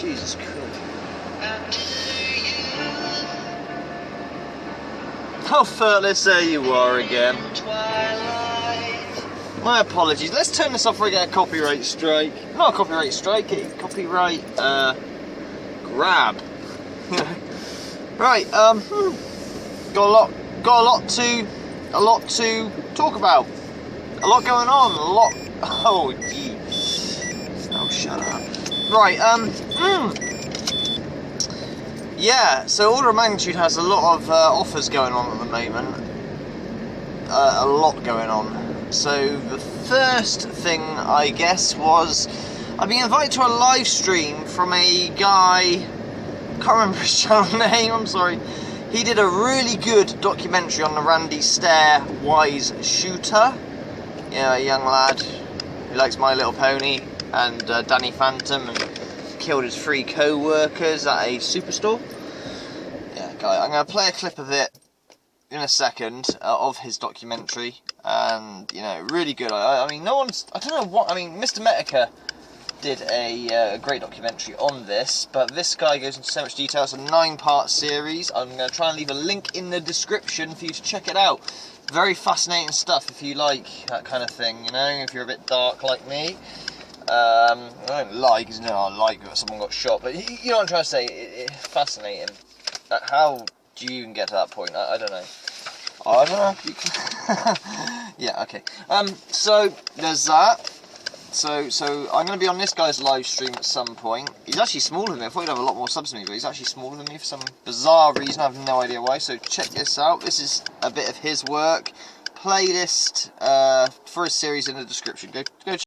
Jesus Christ. How thoughtless there you are again. My apologies. Let's turn this off before we get a copyright strike. Not a copyright strike, a copyright grab. Right, got a lot to talk about. A lot going on. Oh, geez. Oh, shut up. Right, yeah, so Order of Magnitude has a lot of offers going on at the moment. A lot going on. So the first thing, I guess, was I've been invited to a live stream from a guy, can't remember his channel name, I'm sorry. He did a really good documentary on the Randy Stair wise shooter. Yeah, a young lad who likes My Little Pony and Danny Phantom and killed his 3 co-workers at a superstore. Yeah, guy, I'm going to play a clip of it in a second of his documentary, and you know, really good. I mean, no one's, I don't know what, I mean, Mr. Metica did a great documentary on this, but this guy goes into so much detail. It's a 9-part series. I'm going to try and leave a link in the description for you to check it out. Very fascinating stuff if you like that kind of thing, you know, if you're a bit dark like me. I don't like, because you know, I like that someone got shot, but you know what I'm trying to say, it's fascinating. How do you even get to that point? I don't know. I don't know. Yeah, okay. So there's that. So I'm going to be on this guy's live stream at some point. He's actually smaller than me. I thought he'd have a lot more subs than me, but he's actually smaller than me for some bizarre reason. I have no idea why. So check this out. This is a bit of his work. Playlist for his series in the description. Go check.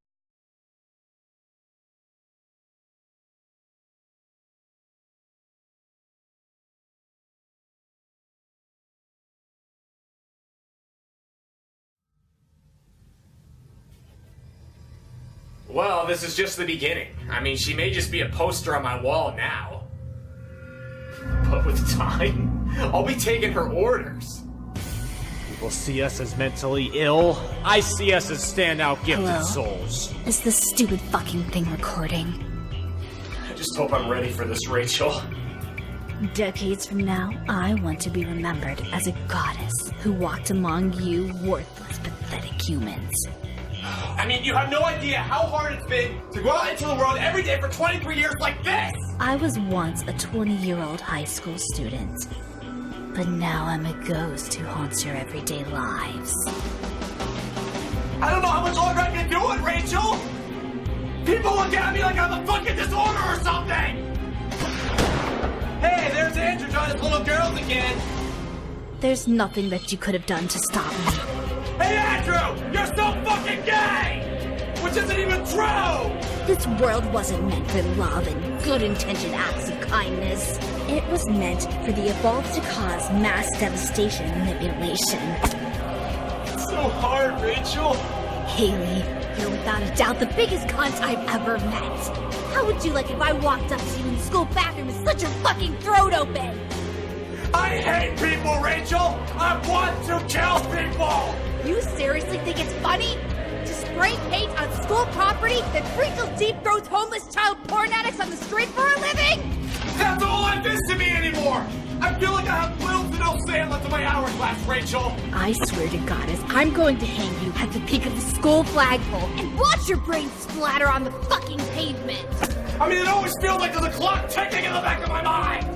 Well, this is just the beginning. I mean, she may just be a poster on my wall now. But with time, I'll be taking her orders. People see us as mentally ill. I see us as standout gifted souls. Is this stupid fucking thing recording? I just hope I'm ready for this, Rachel. Decades from now, I want to be remembered as a goddess who walked among you worthless, pathetic humans. I mean, you have no idea how hard it's been to go out into the world every day for 23 years like this! I was once a 20-year-old high school student, but now I'm a ghost who haunts your everyday lives. I don't know how much longer I can do it, Rachel! People look at me like I'm a fucking disorder or something! Hey, there's Andrew joining his little girls again! There's nothing that you could have done to stop me. Hey, Andrew! You're so fucking gay! Which isn't even true! This world wasn't meant for love and good-intentioned acts of kindness. It was meant for the evolved to cause mass devastation and manipulation. It's so hard, Rachel! Haley, you're without a doubt the biggest cunt I've ever met. How would you like if I walked up to you in the school bathroom and slit your fucking throat open? I hate people, Rachel! I want to kill people! You seriously think it's funny? To spray paint on school property that Sprinkle deep throats homeless child porn addicts on the street for a living? That's all life is to me anymore! I feel like I have little to no sand left in my hourglass, Rachel! I swear to Goddess, I'm going to hang you at the peak of the school flagpole and watch your brains splatter on the fucking pavement! I mean, it always feels like there's a clock ticking in the back of my mind!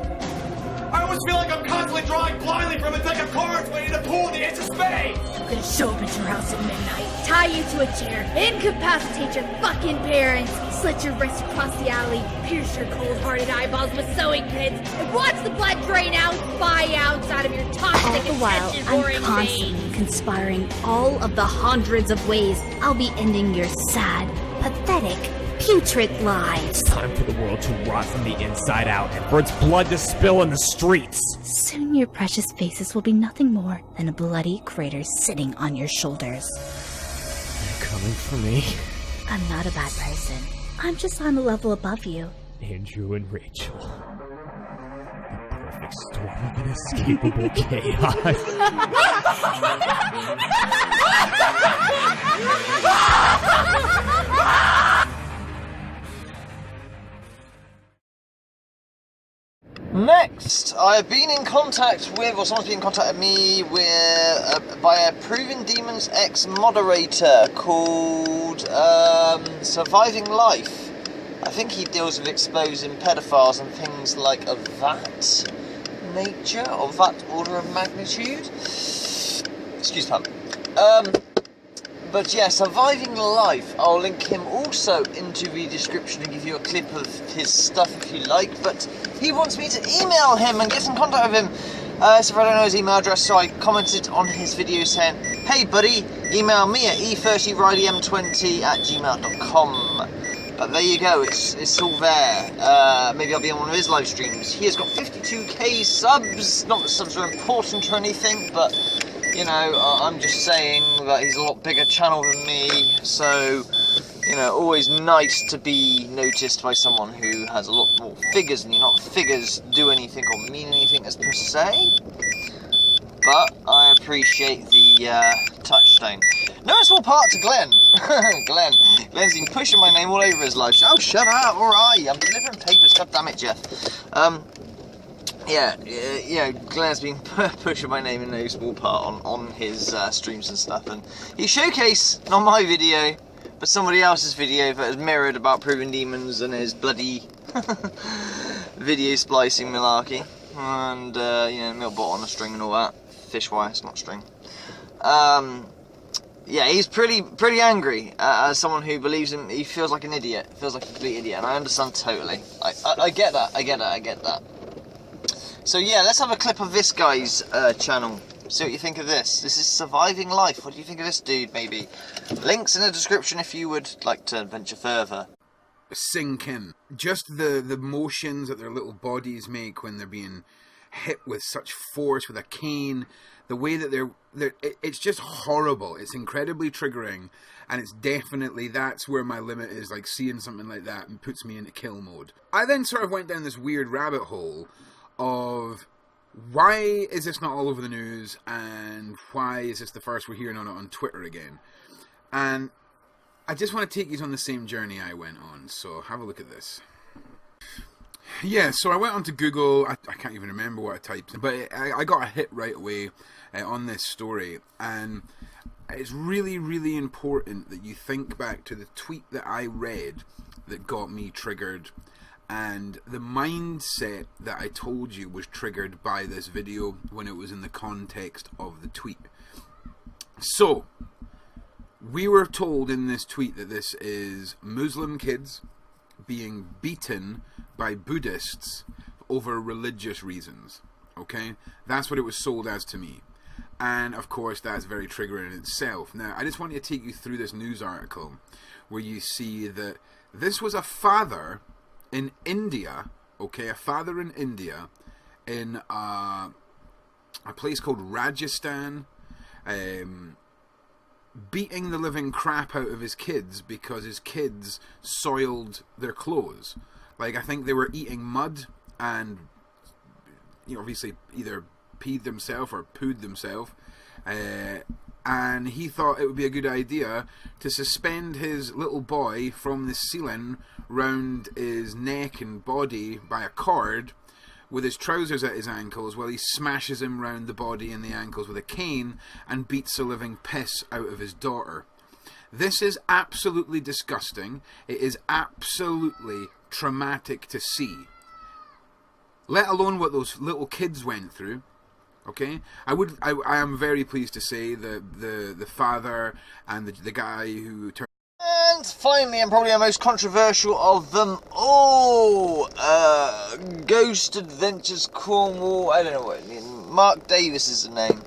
I always feel like I'm constantly drawing blindly from a deck of cards waiting to pull the ace of spades! I'm gonna show up at your house at midnight, tie you to a chair, incapacitate your fucking parents, slit your wrists across the alley, pierce your cold-hearted eyeballs with sewing pins, and watch the blood drain out, spy outside of your toxic All the while, I'm constantly conspiring all of the hundreds of ways I'll be ending your sad, pathetic, putrid lives. It's time for the world to rot from the inside out and for its blood to spill in the streets. Soon your precious faces will be nothing more than a bloody crater sitting on your shoulders. You're coming for me? I'm not a bad person. I'm just on a level above you. Andrew and Rachel. The perfect storm of inescapable chaos. Next, I have been in contact with, or someone's been in contact with me with, by a Proven Demons X moderator called Surviving Life. I think he deals with exposing pedophiles and things like of that nature, or that order of magnitude. Excuse me. But yeah, Surviving Life, I'll link him also into the description and give you a clip of his stuff if you like, but he wants me to email him and get in contact with him. So if I don't know his email address, so I commented on his video saying, hey buddy, email me at e30ridem20@gmail.com. But there you go, it's all there. Maybe I'll be on one of his live streams. He has got 52k subs, not that subs are important or anything, but you know, I'm just saying that he's a lot bigger channel than me, so, you know, always nice to be noticed by someone who has a lot more figures than you. Not figures do anything or mean anything as per se, but I appreciate the touchstone. No small part to Glenn. Glenn's been pushing my name all over his live show. Oh, shut up, alright, I'm delivering papers, god damn it, Jeff. Yeah, you know, Glenn's been pushing my name in no small part on his streams and stuff, and he showcased, not my video, but somebody else's video that has mirrored about Proven Demons and his bloody video splicing malarkey, and, you know, milk-bot on a string and all that. Fish wire, it's not string. Yeah, he's pretty angry as someone who believes him. He feels like an idiot, feels like a complete idiot, and I understand totally. I get that, I get that. So yeah, let's have a clip of this guy's channel. See what you think of this. This is Surviving Life. What do you think of this dude, maybe? Links in the description if you would like to venture further. Sink in. Just the motions that their little bodies make when they're being hit with such force with a cane. The way that it's just horrible. It's incredibly triggering, and it's definitely, that's where my limit is, like seeing something like that and puts me into kill mode. I then sort of went down this weird rabbit hole of why is this not all over the news, and why is this the first we're hearing on it on Twitter again? And I just want to take you on the same journey I went on, so have a look at this. Yeah, so I went onto Google, I can't even remember what I typed, but I got a hit right away on this story, and it's really, really important that you think back to the tweet that I read that got me triggered, and the mindset that I told you was triggered by this video when it was in the context of the tweet. So, we were told in this tweet that this is Muslim kids being beaten by Buddhists over religious reasons. Okay? That's what it was sold as to me. And of course that's very triggering in itself. Now I just want to take you through this news article where you see that this was a father in India, okay, a father in India in a place called Rajasthan, beating the living crap out of his kids because his kids soiled their clothes. Like, I think they were eating mud and, you know, obviously either peed themselves or pooed themselves, and he thought it would be a good idea to suspend his little boy from the ceiling round his neck and body by a cord with his trousers at his ankles while he smashes him round the body and the ankles with a cane and beats the living piss out of his daughter. This is absolutely disgusting. It is absolutely traumatic to see, let alone what those little kids went through. Okay, I am very pleased to say that the father and the guy who turned. And finally, and probably the most controversial of them all, Ghost Adventures Cornwall. I don't know what Mark Davies is the name.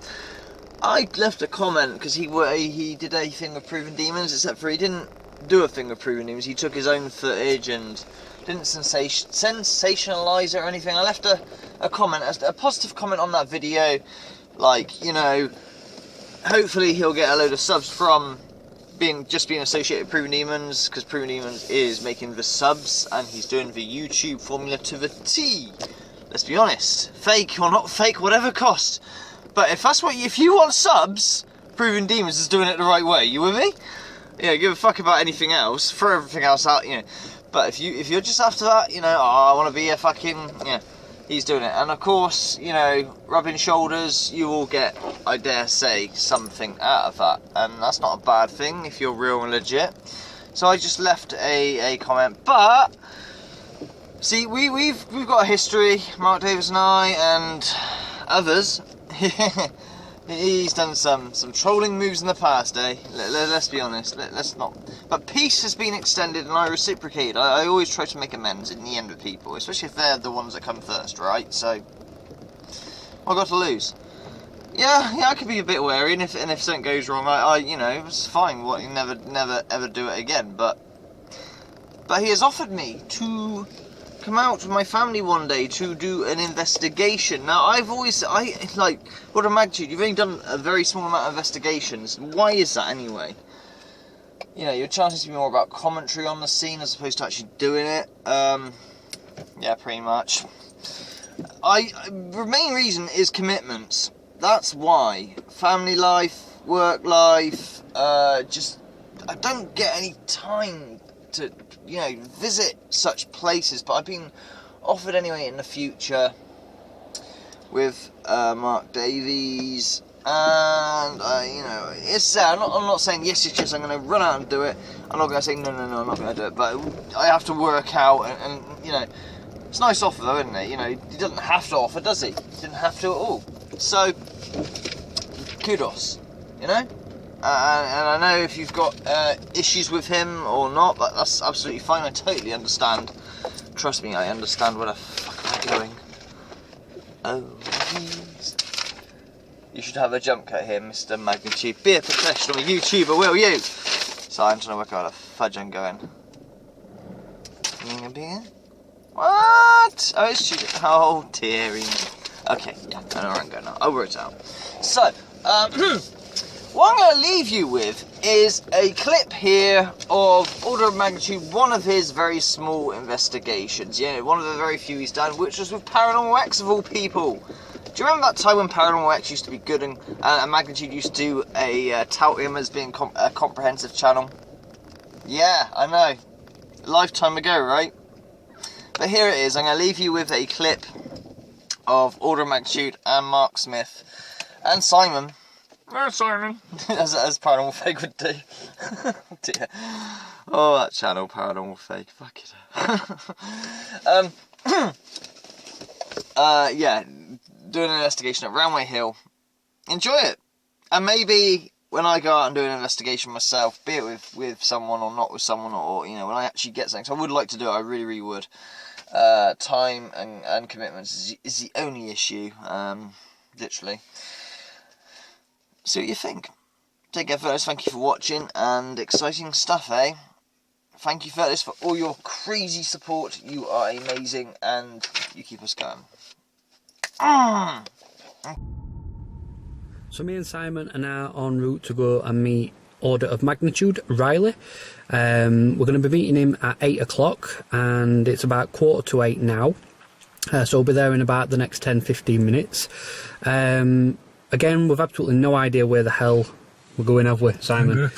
I left a comment because he did a thing with Proven Demons, except for he didn't do a thing with Proven Demons. He took his own footage and didn't sensationalize it or anything. I left a comment, a positive comment on that video, like, you know, hopefully he'll get a load of subs from being associated with Proven Demons, because Proven Demons is making the subs and he's doing the YouTube formula to the T. Let's be honest, fake or not fake, whatever cost. But if you want subs, Proven Demons is doing it the right way. You with me? Yeah, give a fuck about anything else. Throw everything else out, you know. But if you're just after that, you know, oh, I want to be a fucking, yeah, he's doing it. And of course, you know, rubbing shoulders, you will get, I dare say, something out of that. And that's not a bad thing if you're real and legit. So I just left a comment. But see, we've got a history, Mark Davies and I, and others. He's done some trolling moves in the past, eh? Let's be honest. Let's not. But peace has been extended, and I reciprocate. I always try to make amends in the end with people, especially if they're the ones that come first, right? So, I got to lose. Yeah, I could be a bit wary, and if something goes wrong, I you know, it's fine. What, you never ever do it again. But he has offered me to come out with my family one day to do an investigation. Now, I like, what a magnitude, you've only done a very small amount of investigations. Why is that anyway? You know, your chances to be more about commentary on the scene as opposed to actually doing it. Yeah, pretty much. The main reason is commitments. That's why. Family life, work life, just, I don't get any time to, you know, visit such places, but I've been offered anyway in the future with Mark Davies, and you know, it's sad. I'm not saying yes, I'm going to run out and do it. I'm not going to say no, I'm not going to do it, but I have to work out, and you know, it's a nice offer though, isn't it? You know, he doesn't have to offer, does he? He didn't have to at all. So, kudos, you know? And I know if you've got issues with him or not, but that's absolutely fine. I totally understand. Trust me, I understand. Where the fuck am I going? Oh, please. You should have a jump cut here, Mr. Magnitude. Be a professional YouTuber, will you? So I'm trying to work out how the fudge I'm going. What? Oh, it's shooting. Oh, dearie me. Okay, yeah, I know where I'm going now. I'll work it out. So, what I'm going to leave you with is a clip here of order of magnitude one of his very small investigations. Yeah, one of the very few he's done, which was with Paranormal X of all people. Do you remember that time when Paranormal X used to be good and Magnitude used to do tout him as being a comprehensive channel? Yeah, I know. A lifetime ago, right? But here it is. I'm going to leave you with a clip of Order of Magnitude and Mark Smith and Simon. Simon. as Paranormal Fake would do. Dear. Oh, that channel, Paranormal Fake. Fuck it. Yeah, doing an investigation at Roundway Hill. Enjoy it. And maybe when I go out and do an investigation myself, be it with someone or not with someone, or, you know, when I actually get something, so I would like to do it, I really, really would. Time and commitments is the only issue, literally. See what you think. Take care, fellas. Thank you for watching, and exciting stuff, eh? Thank you, fellas, for all your crazy support. You are amazing, and you keep us going. So me and Simon are now en route to go and meet Order of Magnitude, Riley. We're going to be meeting him at 8 o'clock, and it's about 7:45 now. So we'll be there in about the next 10-15 minutes. Again, we've absolutely no idea where the hell we're going, have we, Simon?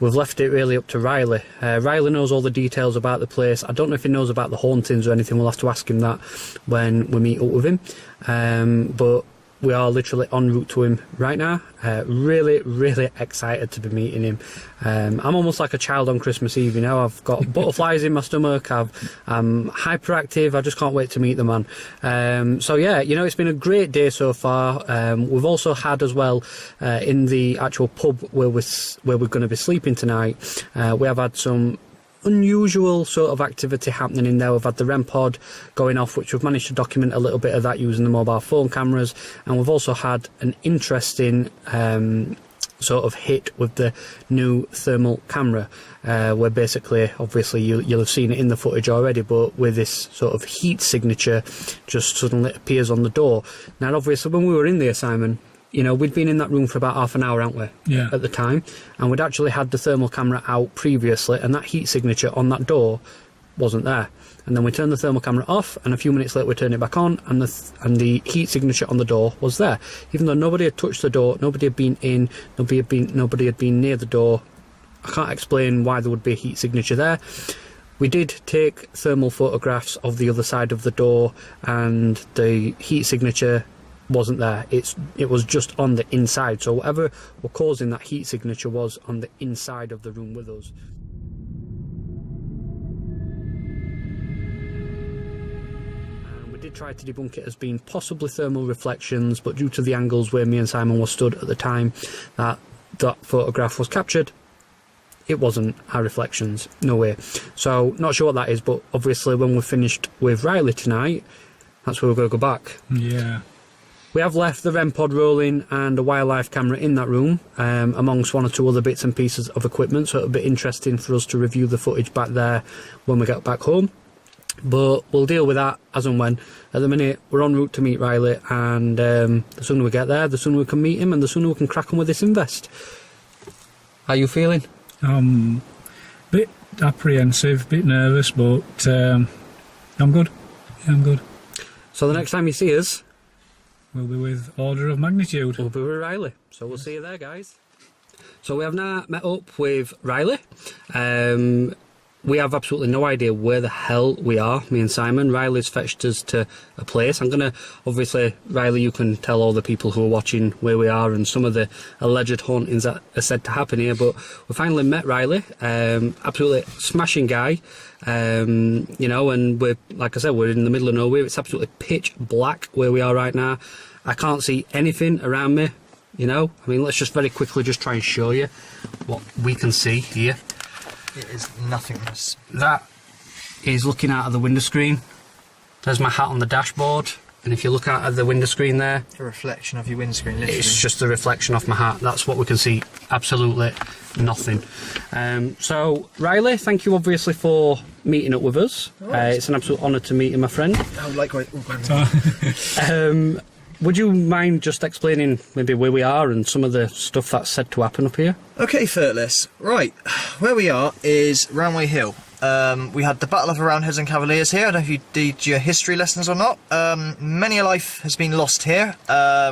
We've left it really up to Riley. Riley knows all the details about the place. I don't know if he knows about the hauntings or anything. We'll have to ask him that when we meet up with him. But we are literally en route to him right now. Really, really excited to be meeting him. I'm almost like a child on Christmas Eve, you know. I've got butterflies in my stomach. I'm hyperactive. I just can't wait to meet the man. So yeah, you know, it's been a great day so far. We've also had as well in the actual pub where we're going to be sleeping tonight. We have had some unusual sort of activity happening in there. We've had the REM pod going off, which we've managed to document a little bit of that using the mobile phone cameras, and we've also had an interesting sort of hit with the new thermal camera, where basically, obviously you'll have seen it in the footage already, but with this sort of heat signature just suddenly appears on the door. Now obviously when we were in there, Simon, you know, we'd been in that room for about half an hour, hadn't we? Yeah. At the time, and we'd actually had the thermal camera out previously, and that heat signature on that door wasn't there. And then we turned the thermal camera off, and a few minutes later we turned it back on, and the heat signature on the door was there, even though nobody had touched the door, nobody had been in, nobody had been near the door. I can't explain why there would be a heat signature there. We did take thermal photographs of the other side of the door, and the heat signature wasn't there. It was just on the inside, so whatever was causing that heat signature was on the inside of the room with us. And we did try to debunk it as being possibly thermal reflections, but due to the angles where me and Simon were stood at the time that photograph was captured, it wasn't our reflections, no way. So not sure what that is, but obviously when we're finished with Riley tonight, that's where we're going to go back. Yeah. We have left the REM pod rolling and a wildlife camera in that room, amongst one or two other bits and pieces of equipment, so it'll be interesting for us to review the footage back there when we get back home. But we'll deal with that as and when. At the minute, we're en route to meet Riley, and the sooner we get there, the sooner we can meet him, and the sooner we can crack on with this invest. How are you feeling? Bit apprehensive, bit nervous, but I'm good. Yeah, I'm good. So the next time you see us, we'll be with Order of Magnitude. We'll be with Riley. So we'll see you there, guys. So we have now met up with Riley. We have absolutely no idea where the hell we are, me and Simon. Riley's fetched us to a place. I'm going to, obviously, Riley, you can tell all the people who are watching where we are and some of the alleged hauntings that are said to happen here. But we finally met Riley. Absolutely smashing guy. You know, and we're, like I said, we're in the middle of nowhere. It's absolutely pitch black where we are right now. I can't see anything around me, you know. I mean, let's just very quickly just try and show you what we can see here. It is nothingness. That is looking out of the window screen. There's my hat on the dashboard, and if you look out of the window screen there, A reflection of your windscreen, literally. it's just a reflection off my hat. That's what we can see. Absolutely nothing. So, Riley, thank you obviously for meeting up with us. It's an absolute honour to meet you, my friend. Oh, likewise. Would you mind just explaining maybe where we are and some of the stuff that's said to happen up here? Okay, Furtless. Right, where we are is Roundway Hill. We had the Battle of the Roundheads and Cavaliers here. I don't know if you did your history lessons or not. Many a life has been lost here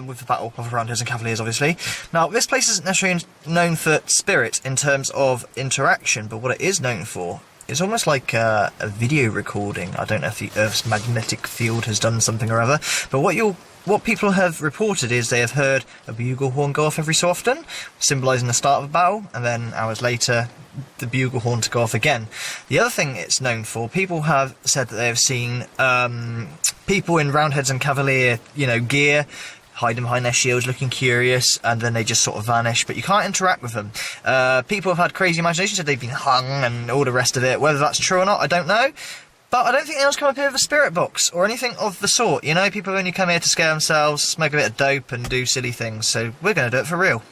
with the Battle of the Roundheads and Cavaliers, obviously. Now, this place isn't necessarily known for spirit in terms of interaction, but what it is known for is almost like a video recording. I don't know if the Earth's magnetic field has done something or other, but what people have reported is they have heard a bugle horn go off every so often, symbolising the start of a battle, and then hours later the bugle horn to go off again. The other thing it's known for, people have said that they have seen people in Roundheads and Cavalier, you know, gear, hiding behind their shields, looking curious, and then they just sort of vanish, but you can't interact with them. People have had crazy imaginations, said they've been hung and all the rest of it. Whether that's true or not, I don't know. But I don't think anyone's come up here with a spirit box or anything of the sort. You know, people only come here to scare themselves, smoke a bit of dope and do silly things. So we're going to do it for real.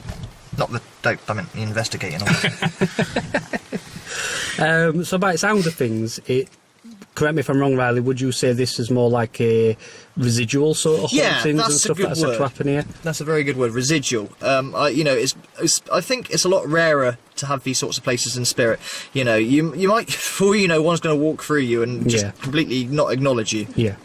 Not the dope, I mean the investigating. So by the sound of things, correct me if I'm wrong, Riley, would you say this is more like a residual sort of hauntings and stuff that are said to happen here? That's a very good word, residual. You know, I think it's a lot rarer to have these sorts of places in spirit. You know, you might, for you know, one's going to walk through you and just completely not acknowledge you. Yeah.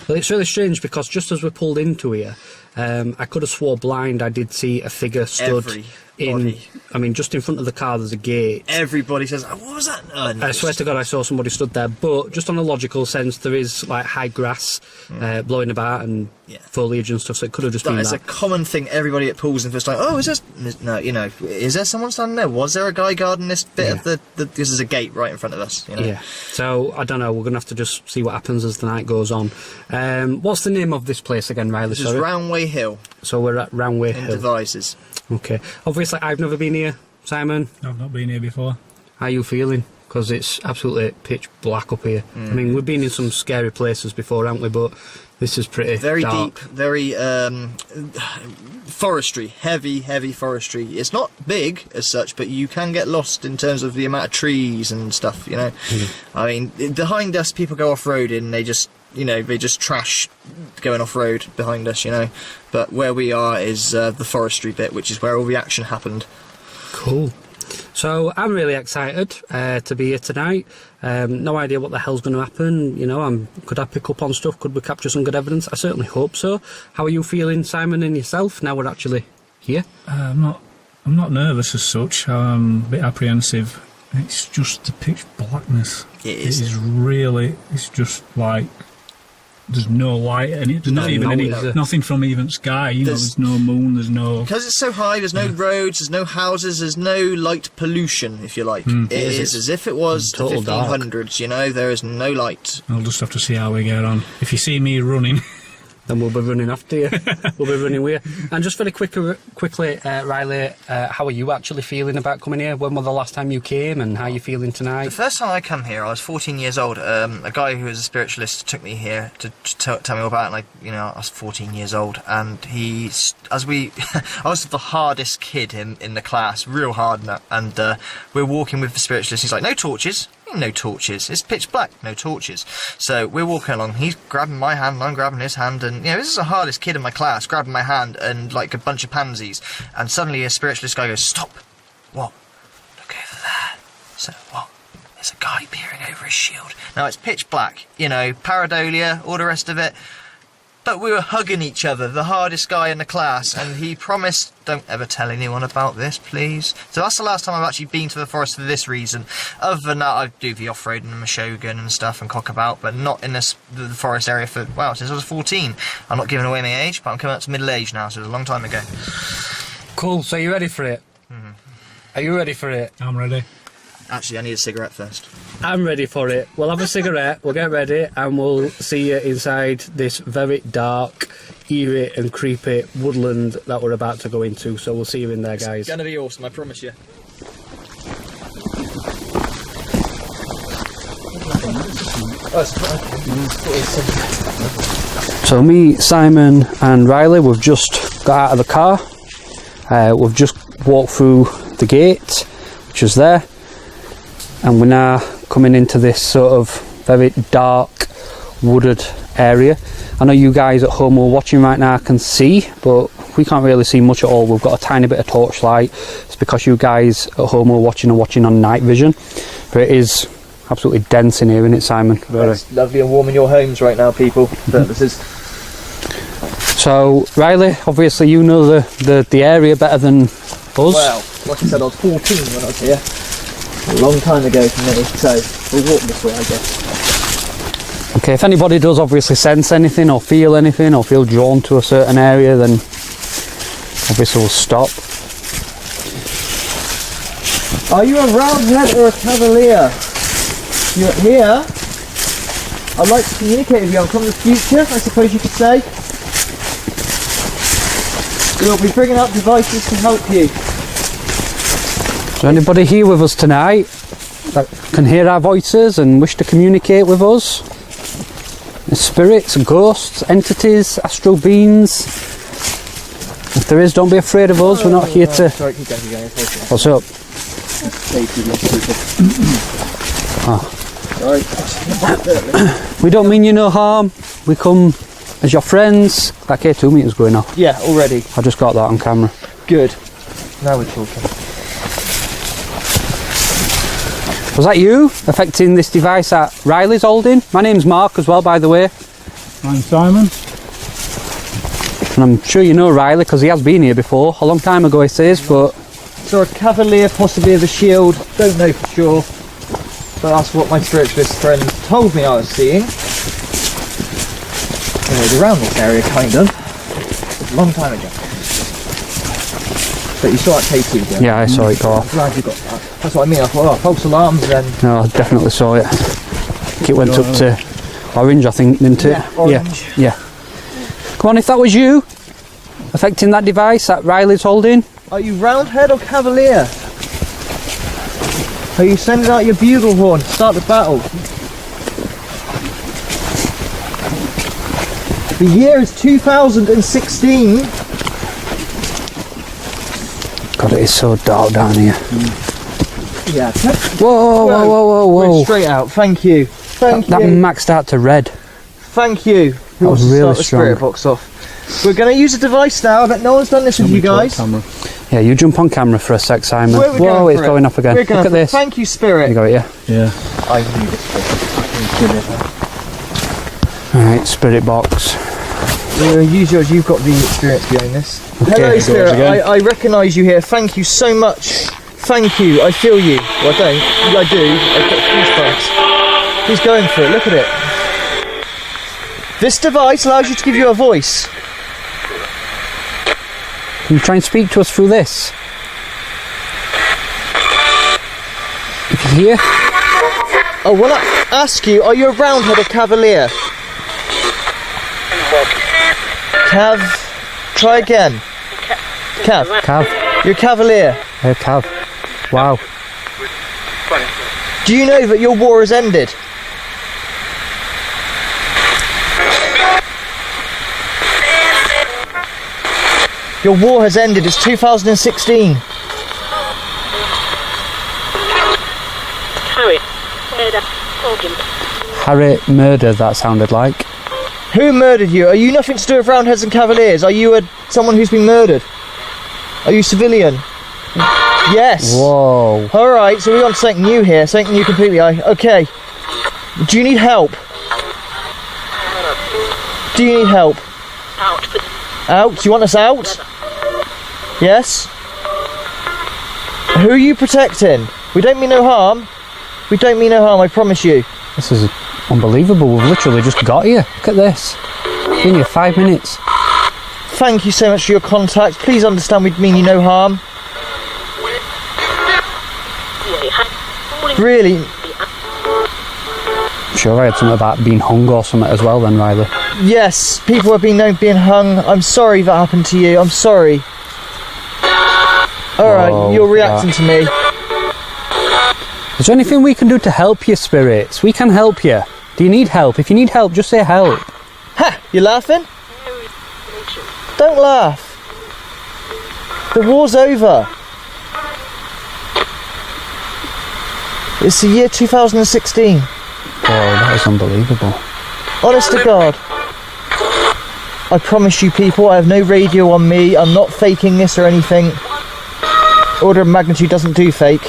Well, it's really strange because just as we pulled into here, I could have swore blind I did see a figure stood I mean, just in front of the car there's a gate. Everybody says, what was that? No, I swear to God I saw somebody stood there, but just on a logical sense there is like high grass blowing about and foliage and stuff, so it could have just been that. It's a common thing everybody at pools and first like, oh, is this, no, you know, is there someone standing there? Was there a guy guarding this bit of this is a gate right in front of us, you know? Yeah, so I don't know, we're going to have to just see what happens as the night goes on. What's the name of this place again, Riley? This is Roundway Hill. So we're at Roundway Hill. In Davies. Okay. Obviously, I've never been here. Simon? I've not been here before. How are you feeling? Because it's absolutely pitch black up here. I mean, we've been in some scary places before, haven't we? But this is pretty very dark. Deep, very forestry, heavy forestry. It's not big as such, but you can get lost in terms of the amount of trees and stuff, you know. I mean, behind us, people go off-roading and they just, you know, they just trash going off-road behind us, you know. But where we are is the forestry bit, which is where all the action happened. Cool. So I'm really excited to be here tonight. No idea what the hell's going to happen. You know, could I pick up on stuff? Could we capture some good evidence? I certainly hope so. How are you feeling, Simon, and yourself? Now we're actually here. I'm not nervous as such. I'm a bit apprehensive. It's just the pitch blackness. It It's is. really, it's just like, there's no light in it. There's not even any, nothing from even sky, you know, there's no moon, there's no... Because it's so high, there's no roads, there's no houses, there's no light pollution, if you like. It is as if it was the 1500s, you know, there is no light. I'll just have to see how we get on. If you see me running... Then we'll be running after you. We'll be running with you. And just very quickly, Riley, how are you actually feeling about coming here? When was the last time you came, and how are you feeling tonight? The first time I come here, I was 14 years old. A guy who was a spiritualist took me here to tell me all about it. And I was 14 years old, and I was the hardest kid in the class, real hard. And we're walking with the spiritualist. He's like, no torches. No torches. It's pitch black. No torches. So we're walking along. He's grabbing my hand, and I'm grabbing his hand, and this is the hardest kid in my class, grabbing my hand and like a bunch of pansies. And suddenly a spiritualist guy goes, "Stop! What? Look over there." So what? There's a guy peering over his shield. Now it's pitch black. Pareidolia, all the rest of it. But we were hugging each other, the hardest guy in the class, and he promised, don't ever tell anyone about this, please. So that's the last time I've actually been to the forest for this reason. Other than that, I do the off-road and the Meshogun and stuff and cockabout, but not in the forest area for, since I was 14. I'm not giving away my age, but I'm coming up to middle age now, so it was a long time ago. Cool, so you ready for it? Mm-hmm. Are you ready for it? I'm ready. Actually, I need a cigarette first. I'm ready for it. We'll have a cigarette, we'll get ready, and we'll see you inside this very dark, eerie and creepy woodland that we're about to go into. So we'll see you in there, guys. It's gonna be awesome, I promise you. So me, Simon and Riley, we've just got out of the car. We've just walked through the gate, which is there. And we're now coming into this sort of very dark, wooded area. I know you guys at home who are watching right now can see, but we can't really see much at all. We've got a tiny bit of torchlight. It's because you guys at home who are watching on night vision. But it is absolutely dense in here, isn't it, Simon? It's lovely and warm in your homes right now, people. So, Riley, obviously you know the area better than us. Well, like I said, I was 14 when I was here. A long time ago for me, so we'll walk this way, I guess. Okay, if anybody does obviously sense anything or feel anything or feel drawn to a certain area, then obviously we'll stop. Are you a roundhead or a cavalier? You're here. I'd like to communicate with you. I'm from the future, I suppose you could say. We'll be bringing up devices to help you. Is there anybody here with us tonight that can hear our voices and wish to communicate with us? Spirits, ghosts, entities, astral beings? If there is, don't be afraid of us, we're not here to... Sorry, keep going. What's up? We don't mean you no harm, we come as your friends. That K2 meter's going off. Yeah, already. I just got that on camera. Good. Now we're talking. Was that you affecting this device that Riley's holding? My name's Mark as well, by the way. I'm Simon. And I'm sure you know Riley because he has been here before. A long time ago, he says, but... So a cavalier, possibly of a shield. Don't know for sure. But that's what my spiritualist friend told me I was seeing. It was around this area, kind of. A long time ago. But you saw that K2 go? Yeah, I saw it go off. I'm glad you got that. That's what I mean. I thought, false alarms then. No, I definitely saw it. It went up to orange, I think, didn't it? Yeah, orange. Yeah. Come on, if that was you affecting that device that Riley's holding. Are you roundhead or cavalier? Are you sending out your bugle horn to start the battle? The year is 2016. God, it is so dark down here. Yeah. Whoa. Went straight out. Thank you. Thank you. That maxed out to red. Thank you. That was really start the strong. spirit box off. We're going to use a device now. I bet no one's done this with you guys. Yeah, you jump on camera for a sec, Simon. Whoa, it's going off again. Look at this. Thank you, spirit. You got it, yeah? Yeah. I need it. Alright, spirit box. Use yours. You've got the experience behind this. Okay, hello, spirit. I recognise you here. Thank you so much. Thank you. I feel you. Well, I don't. I do. I've got goosebumps. He's going for it, look at it. This device allows you to give you a voice. Can you try and speak to us through this? If you hear? I want to ask you, are you a roundhead or cavalier? Cav. Try again. Cav. Cav. You're a cavalier. Cav. Wow. Do you know that your war has ended? Your war has ended. It's 2016. Harry murder, that sounded like. Who murdered you? Are you nothing to do with Roundheads and Cavaliers? Are you someone who's been murdered? Are you civilian? Yes. Whoa. Alright, so we're on something new here. Something new completely. Okay. Do you need help? Do you need help? Out? Do you want us out? Yes? Who are you protecting? We don't mean no harm. We don't mean no harm, I promise you. This is unbelievable. We've literally just got here. Look at this. Been here 5 minutes. Thank you so much for your contact. Please understand we mean you no harm. Really? Sure, I had something about being hung or something as well then, Riley. Yes, people have been known being hung. I'm sorry that happened to you. I'm sorry. Alright, you're reacting to me. Is there anything we can do to help you, spirits? We can help you. Do you need help? If you need help, just say help. Ha! You laughing? Don't laugh. The war's over. It's the year 2016. Oh, that is unbelievable. Honest to God. I promise you people, I have no radio on me. I'm not faking this or anything. Order of magnitude doesn't do fake.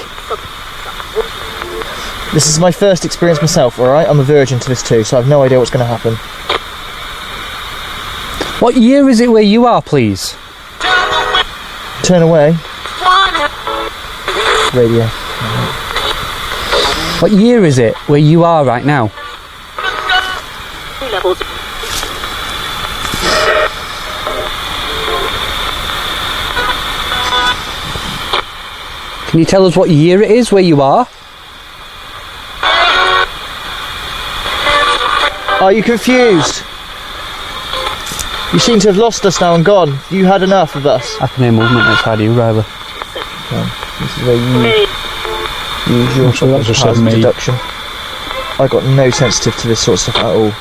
This is my first experience myself, alright? I'm a virgin to this too, so I have no idea what's going to happen. What year is it where you are, please? Turn away. Radio. What year is it where you are right now? Can you tell us what year it is where you are? Are you confused? You seem to have lost us now and gone. You had enough of us. I can hear movement outside you, Riley. Okay. This is where you use your sure that's powers of deduction. I got no sensitive to this sort of stuff at all.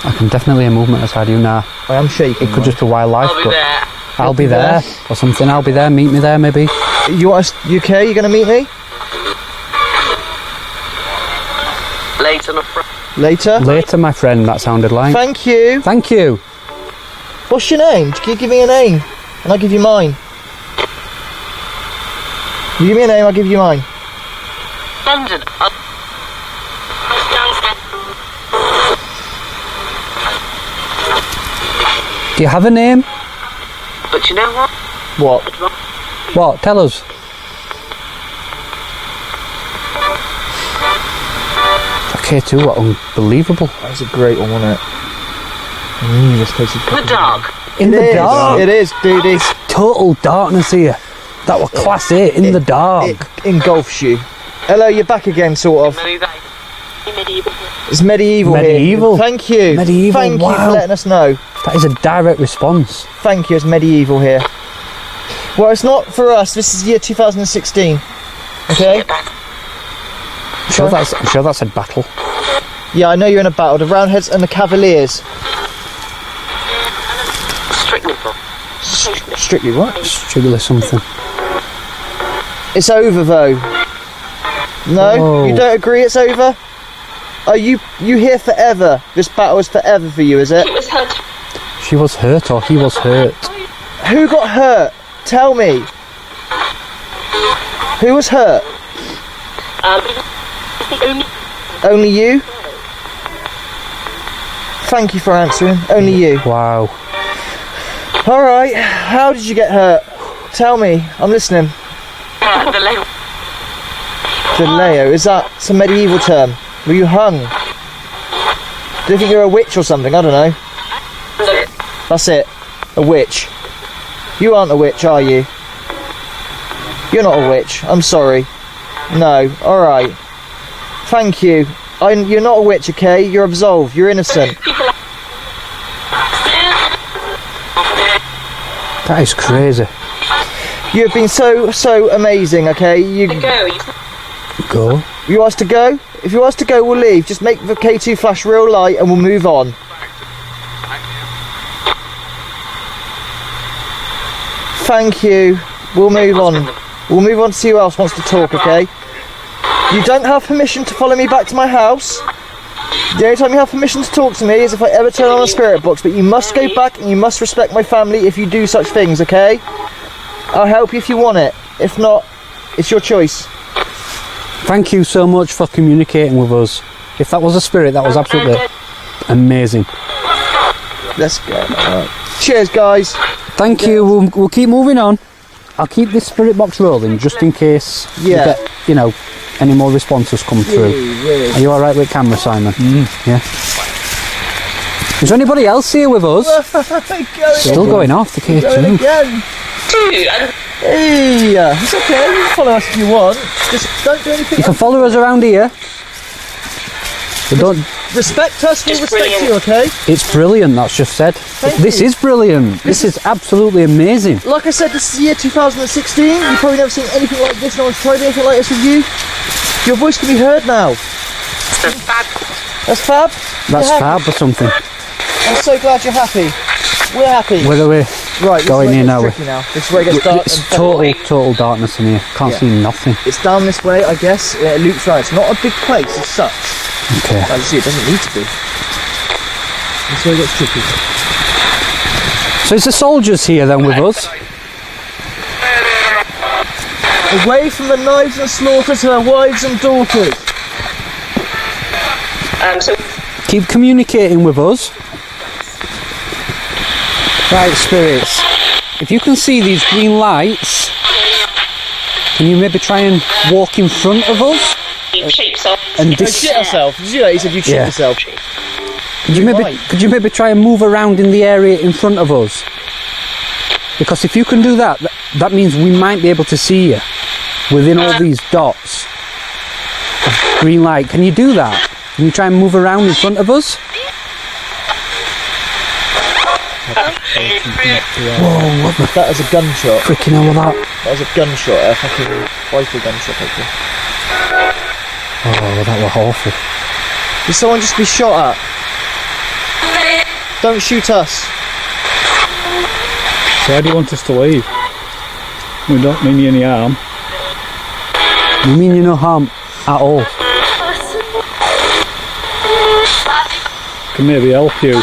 I can definitely hear movement outside you now. I am shaking. It could just be wildlife, I'll be but there. I'll be there or something. I'll be there. Meet me there, maybe. You okay? You going to meet me? Later, my friend. Later? Later, my friend, that sounded like. Thank you. Thank you. What's your name? Can you give me a name? And I'll give you mine. You give me a name, I'll give you mine. London. Do you have a name? But you know what? What? What? Tell us. Okay, too. What unbelievable. That was a great one, wasn't it? This place is The dark. In the dark. It is, dude. It's total darkness here. That was class A, in the dark. It engulfs you. Hello, you're back again, sort of. It's medieval here. Medieval. Thank you. Medieval, Thank you wow. for letting us know. That is a direct response. Thank you, it's medieval here. Well, it's not for us. This is year 2016. Okay? I'm sure that said battle. Yeah, I know you're in a battle. The Roundheads and the Cavaliers. Strictly what? Strictly something. It's over, though. No? Whoa. You don't agree it's over? Are you here forever? This battle is forever for you, is it? She was hurt or he was hurt. Who got hurt? Tell me. Who was hurt? Only you? Thank you for answering. Only you. Wow. Alright, how did you get hurt? Tell me, I'm listening. The Leo, is that some medieval term? Were you hung? Do you think you're a witch or something? I don't know. That's it. A witch. You aren't a witch, are you? You're not a witch. I'm sorry. No. Alright. Thank you. You're not a witch, okay? You're absolved. You're innocent. That is crazy. You have been so amazing, okay? Go. You want us to go? If you want us to go, we'll leave. Just make the K2 flash real light and we'll move on. Thank you. We'll move on. We'll move on to see who else wants to talk, okay? You don't have permission to follow me back to my house. The only time you have permission to talk to me is if I ever turn on a spirit box, but you must go back and you must respect my family if you do such things, okay? I'll help you if you want it. If not, it's your choice. Thank you so much for communicating with us. If that was a spirit, that was absolutely amazing. Let's go. Right. Cheers, guys. Thank you. We'll keep moving on. I'll keep this spirit box rolling just in case we get, any more responses come through. Are you alright with camera, Simon? Yeah. Is there anybody else here with us? Still going off the K2. Hey, it's okay. You can follow us if you want. Just don't do anything. You can follow us around here. But don't respect us. We'll respect you. Okay. It's brilliant. That's just said. This is brilliant. This is absolutely amazing. Like I said, this is the year 2016. You've probably never seen anything like this. No one's tried anything like this with you. Your voice can be heard now. That's fab. That's fab or something. I'm so glad you're happy. We're happy. Where are we? Right, going here now. This is where it gets dark. It's total darkness in here. Can't see nothing. It's down this way, I guess. It loops around. It's not a big place as such. Okay. As you see, it doesn't need to be. That's where it gets tricky. So it's the soldiers here then with us. Away from the knives and slaughter to their wives and daughters. Keep communicating with us. Right, spirits. If you can see these green lights, can you maybe try and walk in front of us? And shit yourself. Did you know? You said you shit yourself. Could you maybe try and move around in the area in front of us? Because if you can do that, that means we might be able to see you within all these dots of green light. Can you do that? Can you try and move around in front of us? Whoa, what the... That was a gunshot. Freaking hell, that. That was a gunshot, a fucking rifle gunshot, hopefully. Oh, that was awful. Did someone just be shot at? Don't shoot us. Why do you want us to leave? We don't mean you any harm. We mean you no harm at all. Can maybe help you.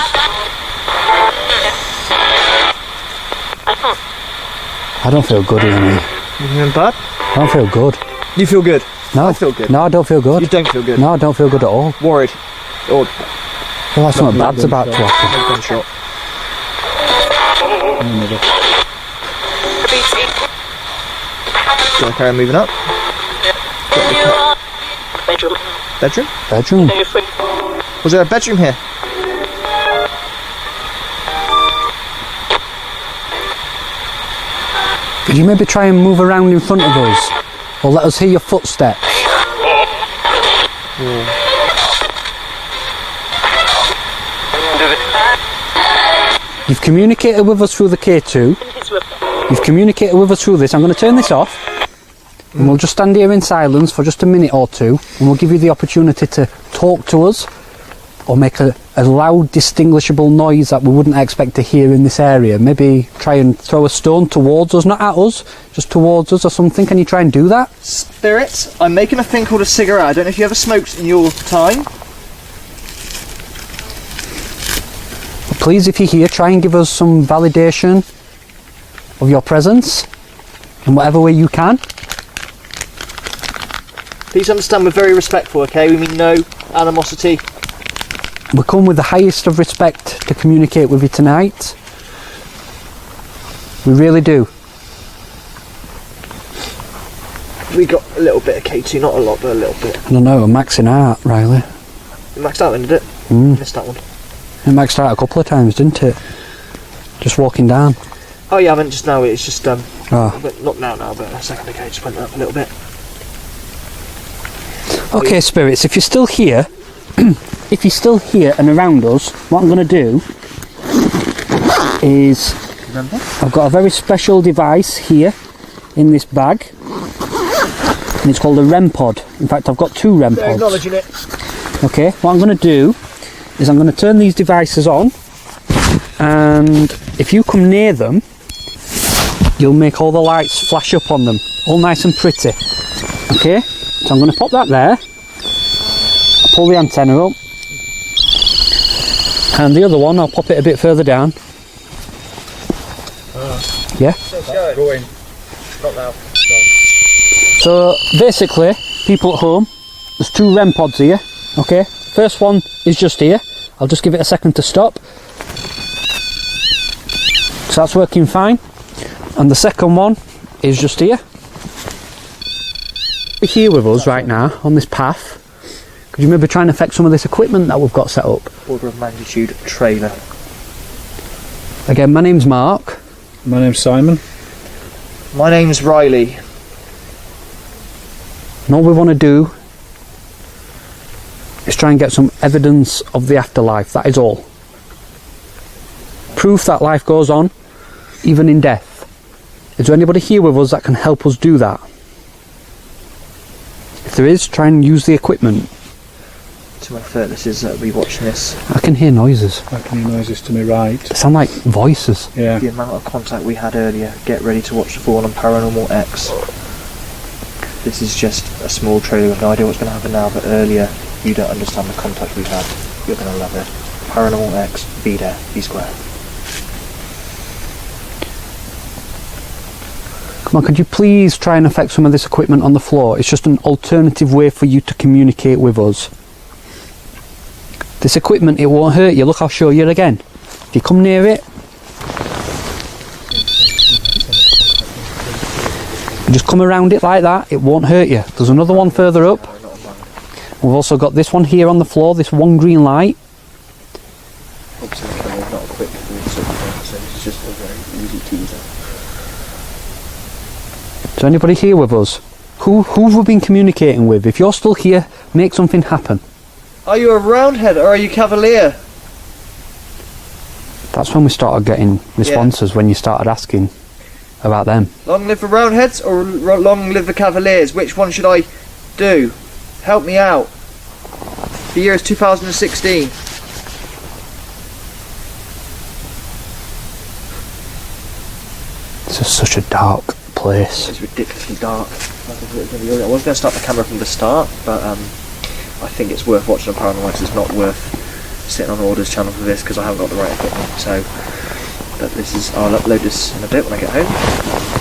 I don't feel good here, mate. You feeling bad? I don't feel good. You feel good? No. I feel good. No, I don't feel good. You don't feel good? No, I don't feel good at all. Worried? Or... Well, that's something bad's about to happen. Gunshot. Do I carry on moving up? Bedroom. Bedroom? Bedroom. Was there a bedroom here? Could you maybe try and move around in front of us? Or let us hear your footsteps? You've communicated with us through the K2. You've communicated with us through this. I'm going to turn this off. And we'll just stand here in silence for just a minute or two. And we'll give you the opportunity to talk to us. Or make a loud, distinguishable noise that we wouldn't expect to hear in this area. Maybe try and throw a stone towards us, not at us, just towards us or something. Can you try and do that? Spirit, I'm making a thing called a cigarette. I don't know if you ever smoked in your time. Please, if you're here, try and give us some validation of your presence in whatever way you can. Please understand we're very respectful, okay? We mean no animosity. We come with the highest of respect to communicate with you tonight. We really do. We got a little bit of K2, not a lot, but a little bit. I don't know, I'm maxing out, Riley. It maxed out, did it? Missed that one. It maxed out a couple of times, didn't it? Just walking down. Oh, yeah, I haven't just now. It's just Oh. but not now, but a second ago, it just went up a little bit. Okay, spirits, if you're still here, if you're still here and around us, what I'm going to do is, I've got a very special device here in this bag, and it's called a REM pod. In fact, I've got 2 REM pods. Acknowledging it. Okay, what I'm going to do is I'm going to turn these devices on, and if you come near them, you'll make all the lights flash up on them, all nice and pretty. Okay, so I'm going to pop that there, pull the antenna up, and the other one I'll pop it a bit further down. Yeah? Going. Not now. So basically, people at home, there's 2 REM pods here. Okay, first one is just here. I'll just give it a second to stop. So that's working fine. And the second one is just here. Here with us right now on this path. Could you maybe try and affect some of this equipment that we've got set up? Order of magnitude trailer. Again, my name's Mark. My name's Simon. My name's Riley. And all we want to do is try and get some evidence of the afterlife, that is all. Proof that life goes on, even in death. Is there anybody here with us that can help us do that? If there is, try and use the equipment. To my furthest is re-watching this. I can hear noises. I can hear noises to my right. They sound like voices. Yeah. The amount of contact we had earlier. Get ready to watch the fall on Paranormal X. This is just a small trailer with no idea what's going to happen now, but earlier you don't understand the contact we've had. You're going to love it. Paranormal X, be there, be square. Come on, could you please try and affect some of this equipment on the floor? It's just an alternative way for you to communicate with us. This equipment, it won't hurt you. Look, I'll show you again. If you come near it, just come around it like that, it won't hurt you. There's another one further up. We've also got this one here on the floor, this one green light. Obviously the camera's not equipped for this, so it's just a very easy teaser. Is there anybody here with us? Who have we been communicating with? If you're still here, make something happen. Are you a roundhead or are you cavalier? That's when we started getting responses, when you started asking about them. Long live the roundheads or long live the cavaliers? Which one should I do? Help me out. The year is 2016. This is such a dark place. It's ridiculously dark. I was going to start the camera from the start, but I think it's worth watching on Paranormal X. It's not worth sitting on Order's channel for this because I haven't got the right equipment. So, but this is, I'll upload this in a bit when I get home.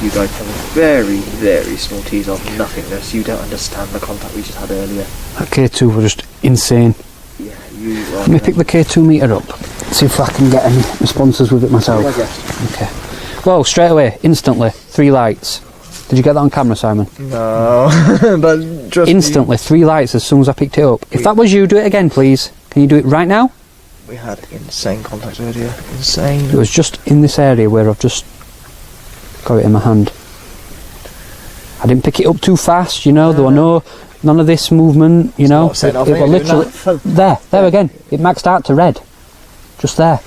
You guys have a very, very small teaser of nothingness. You don't understand the contact we just had earlier. That K2 were just insane. Yeah, you are. Let me pick the K2 meter up, see if I can get any responses with it myself. Okay. Well, straight away, instantly, 3 lights. Did you get that on camera, Simon? No, but just instantly, 3 lights as soon as I picked it up. If that was you, do it again, please. Can you do it right now? We had insane contact earlier. Insane. It was just in this area where I've just got it in my hand. I didn't pick it up too fast, you know. There were none of this movement, you know. It was literally there again. It maxed out to red, just there.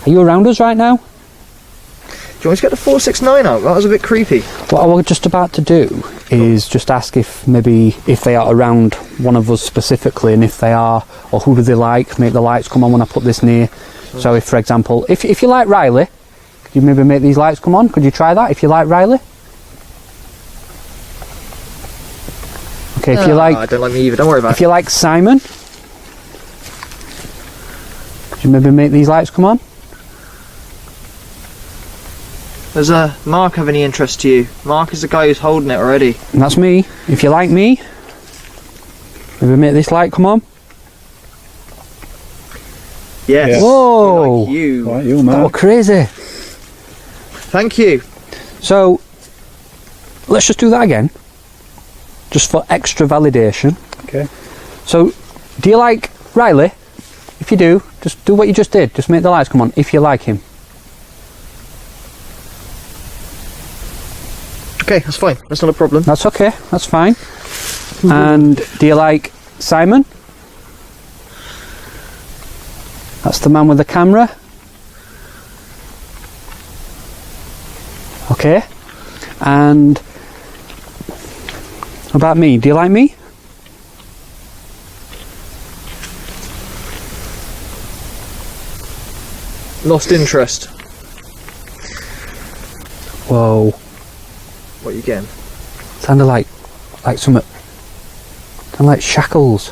Are you around us right now? Do you want to get the 469 out? That was a bit creepy. What I was just about to do is just ask if they are around one of us specifically, and if they are, or who do they like, make the lights come on when I put this near. So if, for example, if you like Riley, could you maybe make these lights come on? Could you try that if you like Riley? Okay, if you like... I don't like me either, don't worry about it. If you like Simon, could you maybe make these lights come on? Does Mark have any interest to you? Mark is the guy who's holding it already. And that's me. If you like me, maybe make this light come on. Yes. Whoa! Like you. Right, you, man. That was crazy. Thank you. So, let's just do that again. Just for extra validation. Okay. So, Do you like Riley? If you do, just do what you just did. Just make the lights come on if you like him. Okay, that's fine. That's not a problem. That's okay. That's fine. And do you like Simon? That's the man with the camera. Okay. And what about me? Do you like me? Lost interest. Whoa. What are you getting? Sounded like something. Sounded like shackles.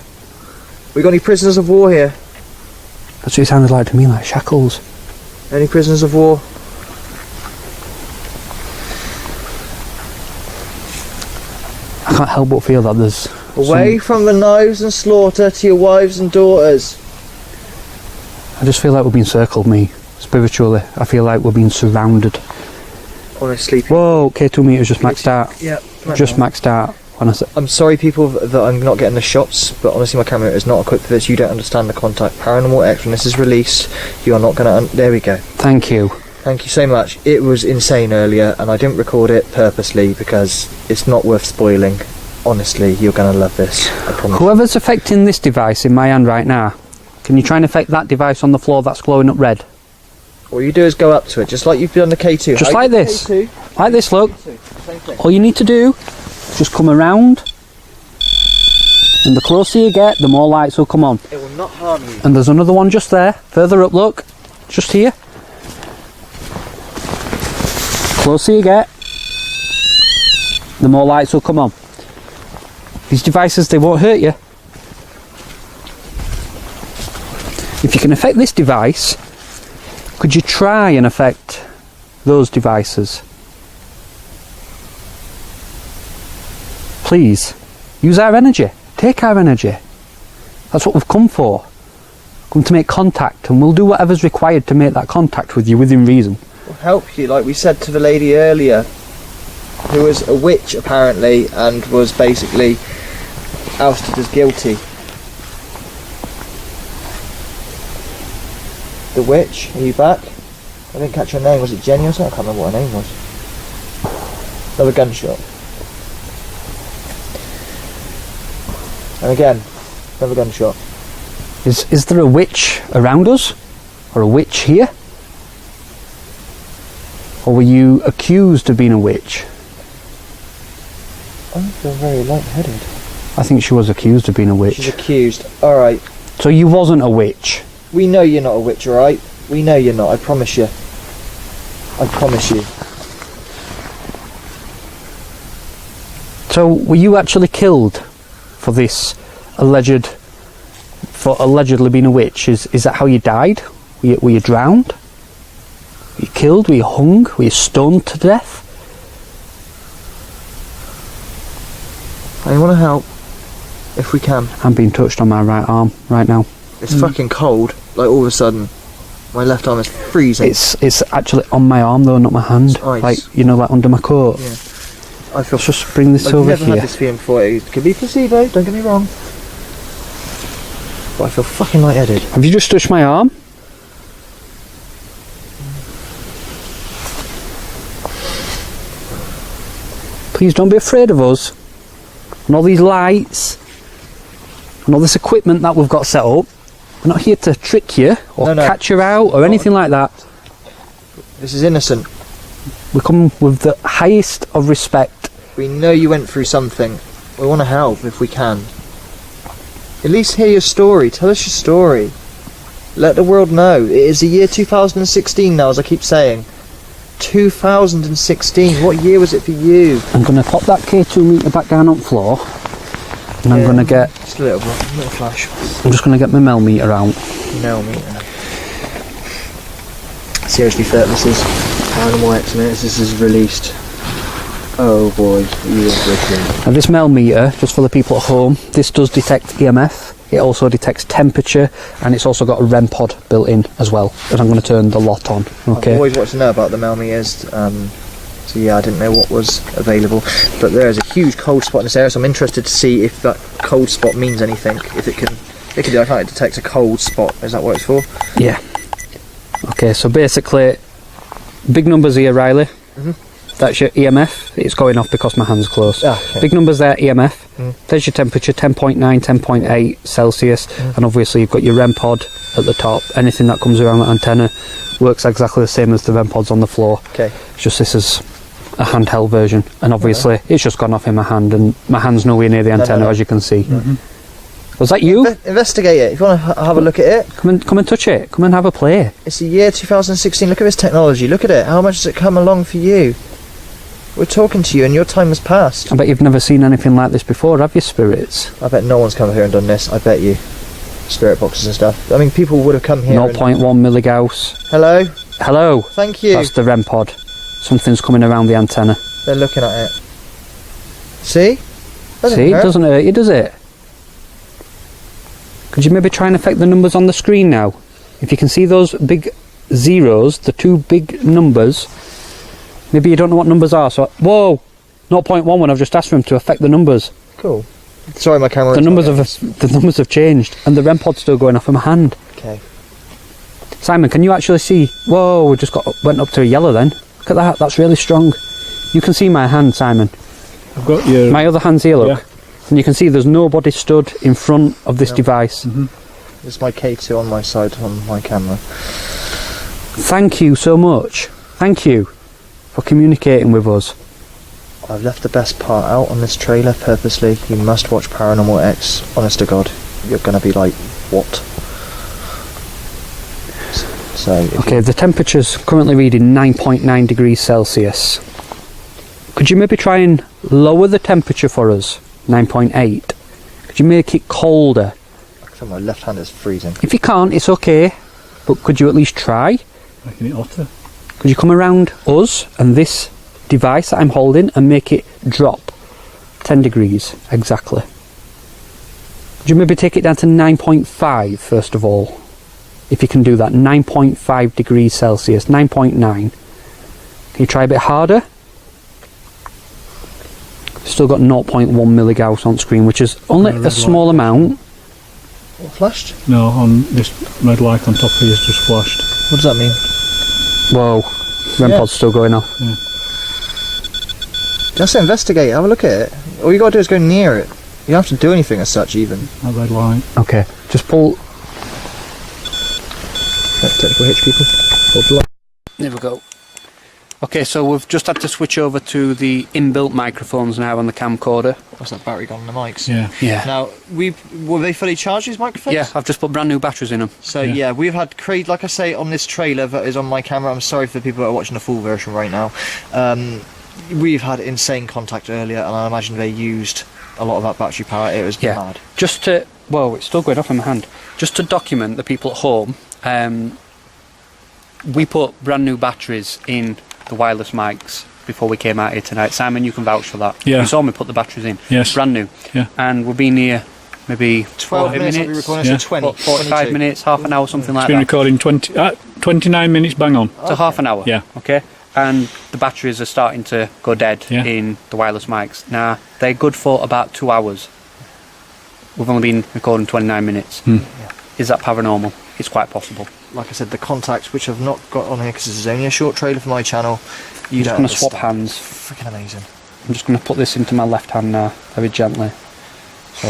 We got any prisoners of war here? That's what it sounded like to me, like shackles. Any prisoners of war? I can't help but feel that there's Away from the knives and slaughter to your wives and daughters. I just feel like we're being circled, me. Spiritually. I feel like we're being surrounded. Honestly, whoa, K2 meters just maxed out. Yeah. Just maxed out. When I said, I'm sorry, people, that I'm not getting the shots, but honestly, my camera is not equipped for this. You don't understand the contact. Paranormal X, when this is released, you are not going to. There we go. Thank you. Thank you so much. It was insane earlier, and I didn't record it purposely because it's not worth spoiling. Honestly, you're going to love this. I promise. Whoever's affecting this device in my hand right now, can you try and affect that device on the floor that's glowing up red? All you do is go up to it, just like you've done the K2. Just like this. K2? Like this, look. All you need to do is just come around, and the closer you get, the more lights will come on. It will not harm you. And there's another one just there, further up, look. Just here. Closer you get, the more lights will come on. These devices, they won't hurt you. If you can affect this device, could you try and affect those devices? Please, use our energy. Take our energy. That's what we've come for. Come to make contact, and we'll do whatever's required to make that contact with you within reason. We'll help you, like we said to the lady earlier, who was a witch apparently, and was basically ousted as guilty. The witch, are you back? I didn't catch her name. Was it Jenny or something? I can't remember what her name was. Another gunshot. And again, another gunshot. Is there a witch around us? Or a witch here? Or were you accused of being a witch? I feel very lightheaded. I think she was accused of being a witch. She's accused. Alright. So you wasn't a witch? We know you're not a witch, alright? We know you're not, I promise you. I promise you. So were you actually killed for this allegedly being a witch? Is that how you died? Were you drowned? Were you killed? Were you hung? Were you stoned to death? I want to help if we can. I'm being touched on my right arm right now. It's fucking cold. Like all of a sudden, my left arm is freezing. It's actually on my arm though, not my hand. It's ice. Like, you know, like under my coat. Yeah. I feel. Let's just bring this over I've never here. had this feeling before. It could be placebo. Don't get me wrong. But I feel fucking lightheaded. Have you just touched my arm? Please don't be afraid of us. And all these lights and all this equipment that we've got set up. We're not here to trick you or catch you out or anything like that. This is innocent. We come with the highest of respect. We know you went through something. We want to help if we can. At least hear your story. Tell us your story. Let the world know. It is the year 2016 now, as I keep saying. 2016. What year was it for you? I'm going to pop that K2 meter back down on the floor. And I'm going to get... Just a little flash. I'm just going to get my mel meter out. Mel meter. Seriously, this is Paranormal X, mate. This is released. Oh boy, you are breaking. Now this mel meter, just for the people at home, this does detect EMF. It also detects temperature, and it's also got a REM pod built in as well. And I'm going to turn the lot on. Okay. I've always wanted to know about the mel meters. So yeah, I didn't know what was available, but there is a huge cold spot in this area, so I'm interested to see if that cold spot means anything, if it can It I can't detect a cold spot. Is that what it's for? Yeah. Okay, so basically, big numbers here, Riley. That's your EMF. It's going off because my hand's closed. Okay. Big numbers there, EMF. There's your temperature, 10.9, 10.8 Celsius. And obviously you've got your REM pod at the top. Anything that comes around that antenna works exactly the same as the REM pods on the floor. Okay. It's just this is a handheld version. And obviously it's just gone off in my hand, and my hand's nowhere near the antenna, as you can see. Was that you? Investigate it. If you want to have a look at it. Come and touch it. Come and have a play. It's the year 2016. Look at this technology. Look at it. How much has it come along for you? We're talking to you and your time has passed. I bet you've never seen anything like this before, have you, spirits? I bet no one's come here and done this. I bet you. Spirit boxes and stuff. I mean, people would have come here. 0.1 milligauss. Hello? Hello. Thank you. That's the REM pod. Something's coming around the antenna. They're looking at it. See? See, it doesn't hurt you, does it? Could you maybe try and affect the numbers on the screen now? If you can see those big zeros, the two big numbers, maybe you don't know what numbers are, so... Whoa! 0.1 when I've just asked for him to affect the numbers. Cool. Sorry, my camera... The numbers have changed, and the REM pod's still going off in my hand. Okay. Simon, can you actually see... Whoa, we just went up to a yellow then. Look at that, that's really strong. You can see my hand, Simon. I've got your... My other hand's here, look. Yeah. And you can see there's nobody stood in front of this device. It's my K2 on my side on my camera. Thank you so much. Thank you for communicating with us. I've left the best part out on this trailer purposely. You must watch Paranormal X. Honest to God, you're going to be like, what? So okay, the temperature's currently reading 9.9 degrees Celsius. Could you maybe try and lower the temperature for us? 9.8. Could you make it colder? I think my left hand is freezing. If you can't, it's okay. But could you at least try? Making it hotter. Could you come around us and this device that I'm holding and make it drop 10 degrees exactly? Could you maybe take it down to 9.5 first of all? If you can do that, 9.5 degrees Celsius, 9.9. Can you try a bit harder? Still got 0.1 milligauss on screen, which is only a small amount. What, flashed? No, on this red light on top here is just flashed. What does that mean? Whoa, REM pod's still going off. Yeah. Just investigate, have a look at it. All you got to do is go near it. You don't have to do anything as such even. That red light. Okay, just pull... Technical hitch, people. Hold the light. There we go. Okay, so we've just had to switch over to the inbuilt microphones now on the camcorder. What's that battery gone on the mics? Yeah. Yeah. Now, were they fully charged, these microphones? Yeah, I've just put brand new batteries in them. So yeah, we've had crazy, like I say, on this trailer that is on my camera. I'm sorry for the people that are watching the full version right now. We've had insane contact earlier, and I imagine they used a lot of that battery power. It was mad. Just to... Whoa, it's still going off in my hand. Just to document the people at home, we put brand new batteries in the wireless mics before we came out here tonight. Simon, you can vouch for that. Yeah. You saw me put the batteries in. Yes. Brand new. Yeah. And we've been here maybe 12 minutes. I'll be recording, Yeah. so 20. 45 22. minutes, half an hour, something like It's been that. recording 29 minutes bang on. So half an hour. Yeah. Okay. And the batteries are starting to go dead in the wireless mics. Now, they're good for about 2 hours. We've only been recording 29 minutes. Is that paranormal? It's quite possible. Like I said, the contacts, which I've not got on here because this is only a short trailer for my channel. I'm just going to swap hands. Freaking amazing. I'm just going to put this into my left hand now, very gently. So,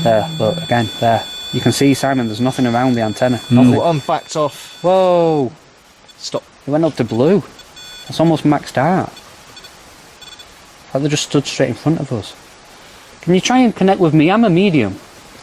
there, look, again, there. You can see, Simon, there's nothing around the antenna. Nothing. Oh, I'm backed off. Whoa! Stop. It went up to blue. It's almost maxed out. Like they just stood straight in front of us. Can you try and connect with me? I'm a medium.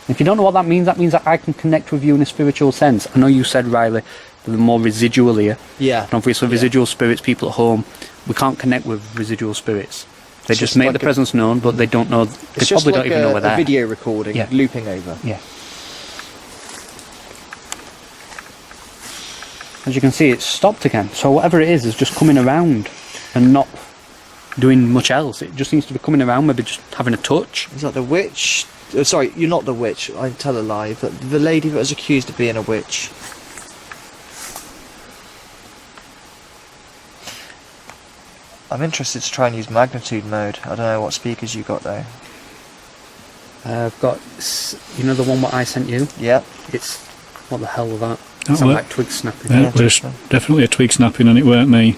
If you don't know what that means that I can connect with you in a spiritual sense. I know you said, Riley, that they're more residual here. Yeah. And obviously residual spirits, people at home, we can't connect with residual spirits. They just make like the presence known, but they don't know, they probably don't even know where they're a video recording, looping over. Yeah. As you can see, it's stopped again. So whatever it is just coming around and not doing much else. It just seems to be coming around, maybe just having a touch. Is that the witch? Sorry, you're not the witch. I tell a lie. But the lady that was accused of being a witch. I'm interested to try and use magnitude mode. I don't know what speakers you got though. I've got, you know the one what I sent you? Yeah. It's, what the hell was that? That Sound were- like twig snapping. Yeah, there's definitely a twig snapping and it weren't me.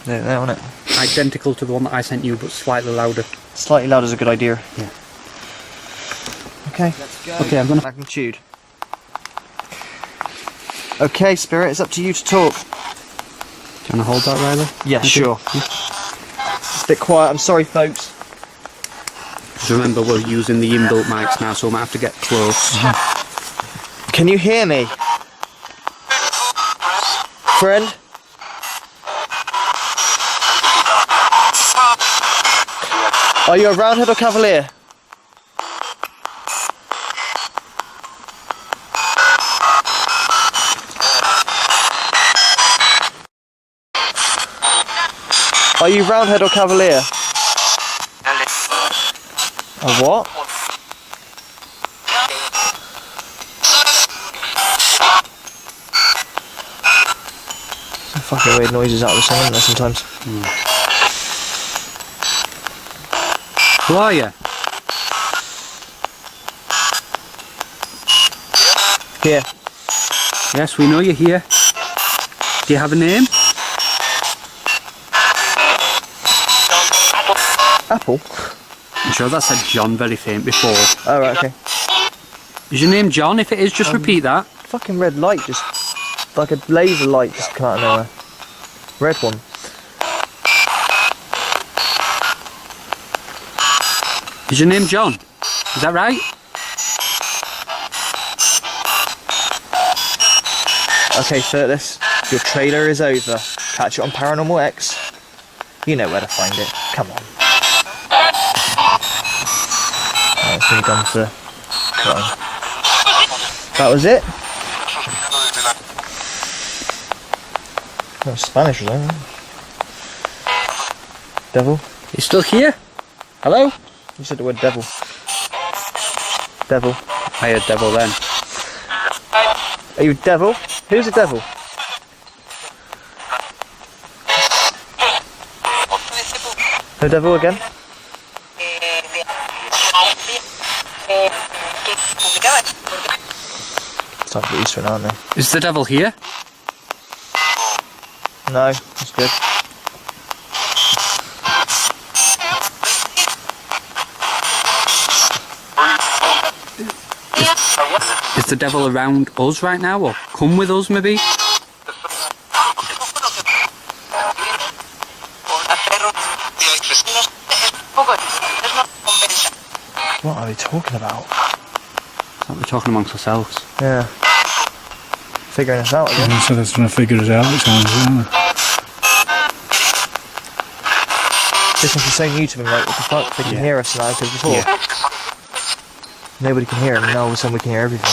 There, wasn't it? Identical to the one that I sent you, but slightly louder. Slightly loud is a good idea. Yeah. Okay. Let's go. Okay, I'm gonna... Magnitude. Okay, Spirit, it's up to you to talk. Do you want to hold that, Riley? Yeah, sure. It's a bit quiet, I'm sorry, folks. Just remember, we're using the inbuilt mics now, so I might have to get close. Can you hear me? Friend? Are you a Roundhead or Cavalier? Are you Roundhead or Cavalier? A what? Some fucking weird noises out of the song, isn't there, sometimes? Who are you? Here. Yes, we know you're here. Do you have a name? Apple? I'm sure that said John very faint before. Oh, right, okay. Is your name John? If it is, just repeat that. Fucking red light, just like a laser light just come out of nowhere. Red one. Is your name John? Is that right? Okay, Furtless, your trailer is over. Catch it on Paranormal X. You know where to find it. Come on. That's me done for crime. That was it? That was Spanish, wasn't it? Devil? You still here? Hello? You said the word devil. Devil. I heard devil then. Are you a devil? Who's a devil? No devil again? It's time for Easter, aren't they? Is the devil here? No, that's good. Is the devil around us right now, or come with us maybe? What are we talking about? It's like we're talking amongst ourselves. Yeah. Figuring this out again. So they're trying to figure it out, it sounds, aren't they? This must be so new to them, like, what the fuck? They can hear us now, because before nobody can hear them, and now all of a sudden we can hear everything.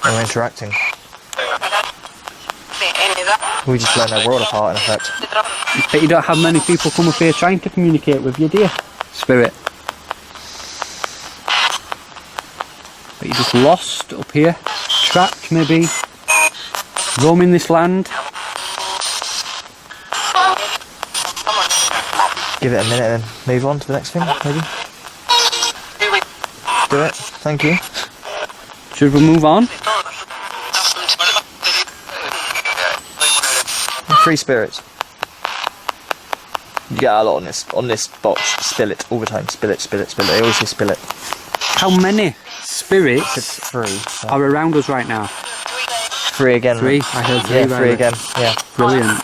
And we're interacting. We just blown their world apart, in effect. But you don't have many people come up here trying to communicate with you, do you? Spirit. But you're just lost up here, trapped maybe, roaming this land. Give it a minute and then move on to the next thing, maybe? Do it, thank you. Should we move on? Free spirits. You get a lot on this box. Spill it all the time. Spill it, spill it, spill it. They always say spill it. How many spirits It's 3. So. are around us right now? 3 again. 3? I heard 3. Yeah, 3 right? again. Yeah. Brilliant.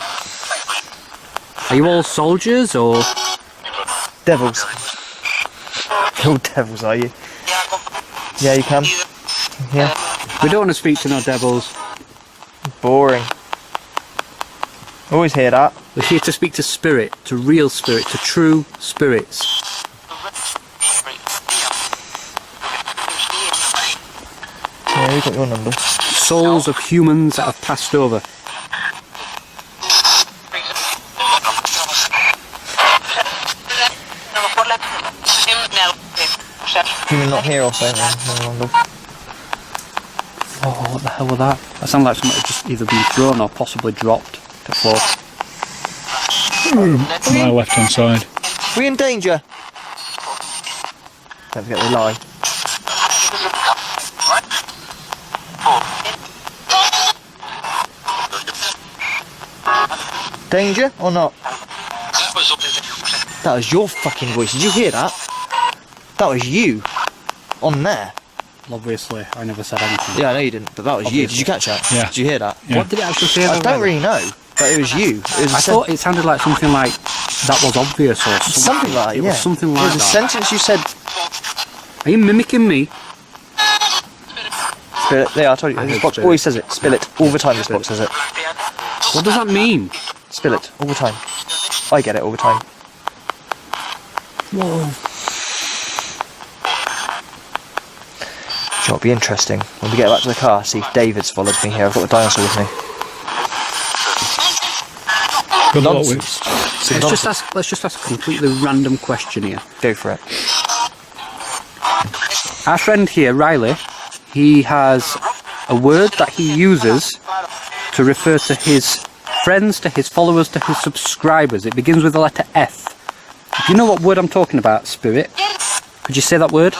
Are you all soldiers or? Devils. You're all devils, are you? Yeah, you can. Yeah. We don't want to speak to no devils. Boring. Always hear that. We're here to speak to spirit, to real spirit, to true spirits. Yeah, we got your number. Souls of humans that have passed over. Human not here or something. No longer. Oh, what the hell was that? That sounded like something had just either been thrown or possibly dropped to the floor. On my left hand side. We in danger? Don't forget they lie. Danger or not? That was your fucking voice. Did you hear that? That was you. On there. Obviously, I never said anything. Yeah, I know you didn't, but that was you. Did you catch that? Yeah. Did you hear that? Yeah. What did it actually say? I don't really know, but it was you. It was I thought it sounded like something like that was obvious or something like that. It Yeah. was something like It was a that. sentence you said. Are you mimicking me? Spill it. There, I told you. I This heard box spill always says it. Spill it all the time. This box says it. What does that mean? Spill it all the time. I get it all the time. Whoa. It'll be interesting when we get back to the car. See if David's followed me here. I've got the dinosaur with me. Good luck Nonsense. with Let's just ask a completely random question here. Go for it. Our friend here, Riley, he has a word that he uses to refer to his friends, to his followers, to his subscribers. It begins with the letter F. Do you know what word I'm talking about, Spirit? Could you say that word?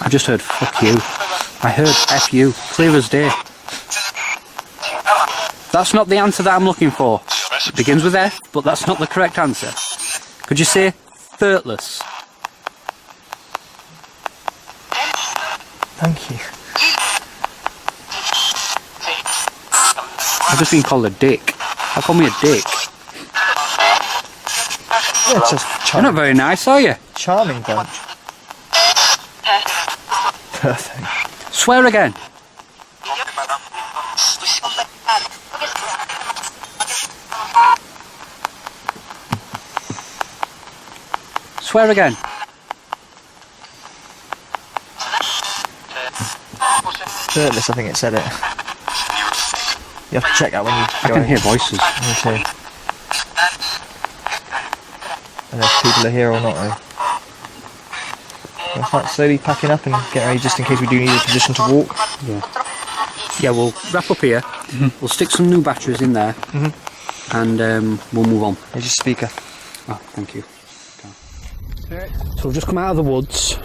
I just heard fuck you. I heard F you, clear as day. That's not the answer that I'm looking for. It begins with F, but that's not the correct answer. Could you say thirtless? Thank you. I've just been called a dick. How call me a dick? Yeah, it's just You're not very nice, are you? charming bunch. Perfect. Swear again. Swear again. Shirtless, I think it said it. You have to check that when you I go can in. hear voices. Me too. And if people are here or not, though. We'll start slowly packing up and getting ready just in case we do need a position to walk. Yeah, we'll wrap up here. We'll stick some new batteries in there. And we'll move on. Here's your speaker. Oh, thank you. So we've just come out of the woods.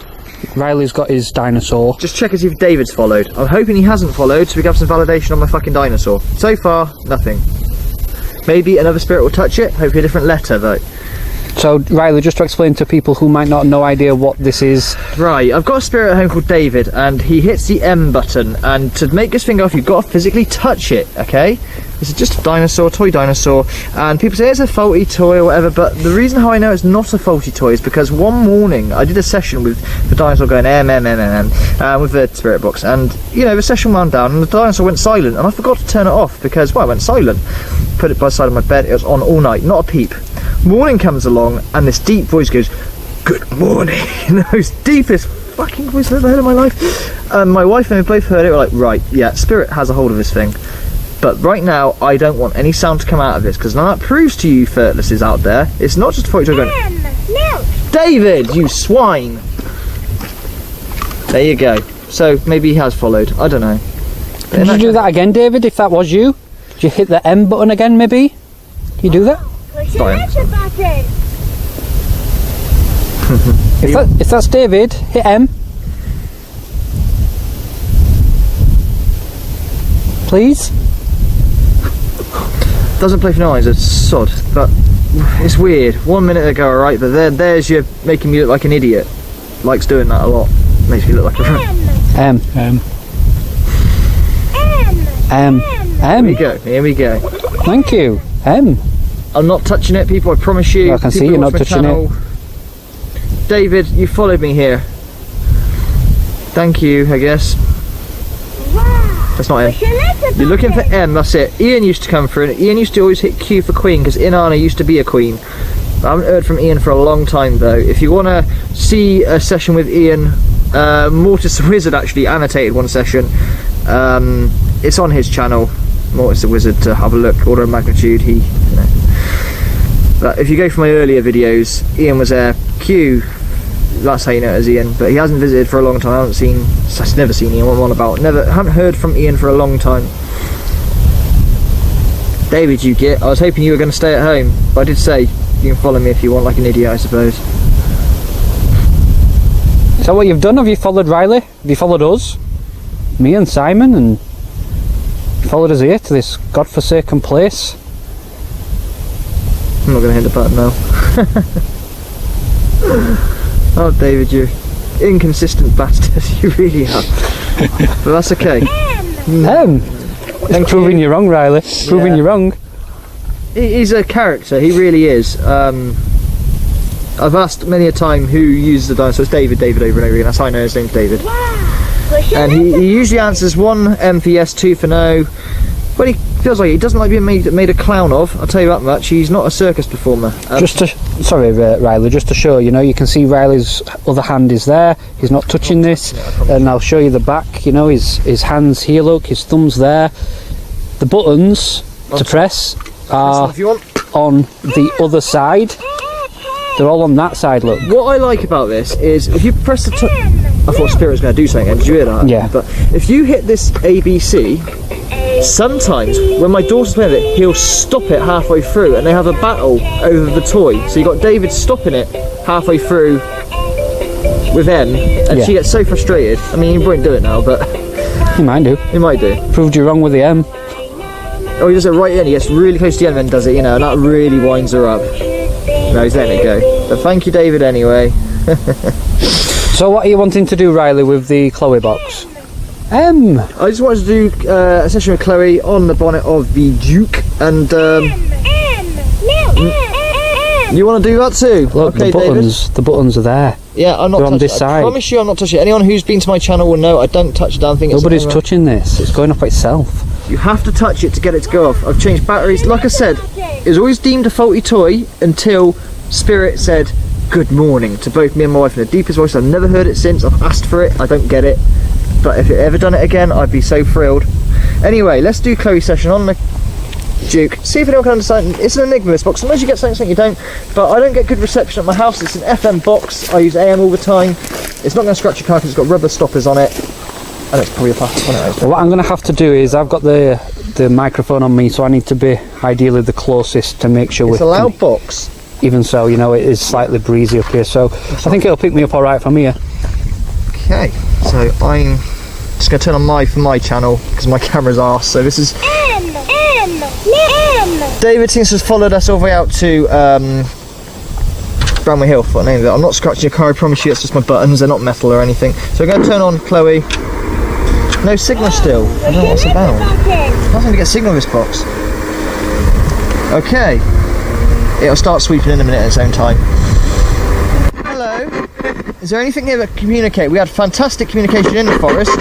Riley's got his dinosaur. Just check and see if David's followed. I'm hoping he hasn't followed so we can have some validation on my fucking dinosaur. So far, nothing. Maybe another spirit will touch it, hopefully a different letter though. So, Riley, just to explain to people who might not know idea what this is. Right, I've got a spirit at home called David, and he hits the M button, and to make his finger off, you've got to physically touch it, okay? This is just a dinosaur, toy dinosaur, and people say it's a faulty toy or whatever, but the reason how I know it's not a faulty toy is because one morning I did a session with the dinosaur going with the spirit box, and, you know, the session wound down, and the dinosaur went silent, and I forgot to turn it off, because, well, it went silent. Put it by the side of my bed, it was on all night, not a peep. Morning comes along, and this deep voice goes, "Good morning," in the most deepest fucking voice I've ever heard in my life. My wife and I both heard it, we're like, right, yeah, spirit has a hold of this thing. But right now, I don't want any sound to come out of this, because now that proves to you thirtlesses out there, it's not just a photo going, No. David, you swine! There you go. So, maybe he has followed, I don't know. Did you do that again, David, if that was you? Did you hit the M button again, maybe? Can you do that? Push the extra button. If that's David, hit M. Please? Doesn't play for no eyes, it's sod, but it's weird. 1 minute they go alright, but there's you making me look like an idiot. Likes doing that a lot. Makes me look like a... M. M. Here we go, here we go. Thank you. M. I'm not touching it, people, I promise you. I can see People you're watch not my touching channel. David, you followed me here. Thank you, I guess. That's not him. You're looking for M, that's it. Ian used to come through, and Ian used to always hit Q for Queen, because Inanna used to be a queen. I haven't heard from Ian for a long time, though. If you want to see a session with Ian, Mortis the Wizard actually annotated one session. It's on his channel, Mortis the Wizard, to have a look. Order of magnitude, he... You know. But if you go for my earlier videos, Ian was there. Q, that's how you know it as Ian, but he hasn't visited for a long time. I haven't never seen Ian, what I'm on about. Haven't heard from Ian for a long time. David, you git. I was hoping you were going to stay at home, but I did say you can follow me if you want, like an idiot, I suppose. So what you've done? Have you followed Riley? Have you followed us? Me and Simon, and you followed us here to this godforsaken place? I'm not going to hit the button now. Oh, David, you inconsistent bastard. You really are. But that's okay. Thanks for proving you wrong, Riley. Proving you wrong. He's a character, he really is. I've asked many a time who uses the dinosaur. It's David over and over again. That's how I know his name's David. And he usually answers 1 M for yes, 2 for no. But he feels like he doesn't like being made a clown of. I'll tell you that much. He's not a circus performer. Sorry, Riley. Just to show, you know, you can see Riley's other hand is there. He's not touching this, and I'll show you the back. You know, his hands here. Look, his thumb's there. The buttons to press are on the other side. They're all on that side. Look. What I like about this is if you press the. I thought Spirit was going to do something. Did you hear that? Yeah. But if you hit this ABC. Sometimes when my daughter's playing with it, he'll stop it halfway through and they have a battle over the toy. So you got David stopping it halfway through with M, and she gets so frustrated. I mean, he won't do it now, but he might do. He might do. Proved you wrong with the M. Oh, he does it right in. He gets really close to the end and does it, you know, and that really winds her up. No, he's letting it go. But thank you, David, anyway. So what are you wanting to do, Riley, with the Chloe box? I just wanted to do a session with Chloe on the bonnet of the Duke, and you want to do that too? Look, okay, the buttons are there. Yeah, I'm not. They're on this side. I promise you, I'm not touching it. Anyone who's been to my channel will know I don't touch a damn thing. Nobody's touching this. It's going off itself. You have to touch it to get it to go off. I've changed batteries. Like I said, it was always deemed a faulty toy until Spirit said good morning to both me and my wife in the deepest voice. I've never heard it since. I've asked for it. I don't get it. But if it ever done it again, I'd be so thrilled. Anyway, let's do Chloe's session on the Duke. See if anyone can understand. It's an enigma, this box. Sometimes you get something you don't. But I don't get good reception at my house. It's an FM box. I use AM all the time. It's not going to scratch your car because it's got rubber stoppers on it. And it's probably a plastic on it. Well, what I'm going to have to do is I've got the microphone on me, so I need to be ideally the closest to make sure it's a loud box. Even so, you know, it is slightly breezy up here, so I think it'll pick me up all right from here. Okay, so I'm just going to turn on for my channel because my camera's arse. So this is David seems to have followed us all the way out to Bramwell Hill. For the name of it. I'm not scratching your car. I promise you, it's just my buttons. They're not metal or anything. So we're going to turn on Chloe. No signal still. I don't know what it's about. I'm going to get signal in this box. Okay, it'll start sweeping in a minute at its own time. Hello. Is there anything here that can communicate? We had fantastic communication in the forest.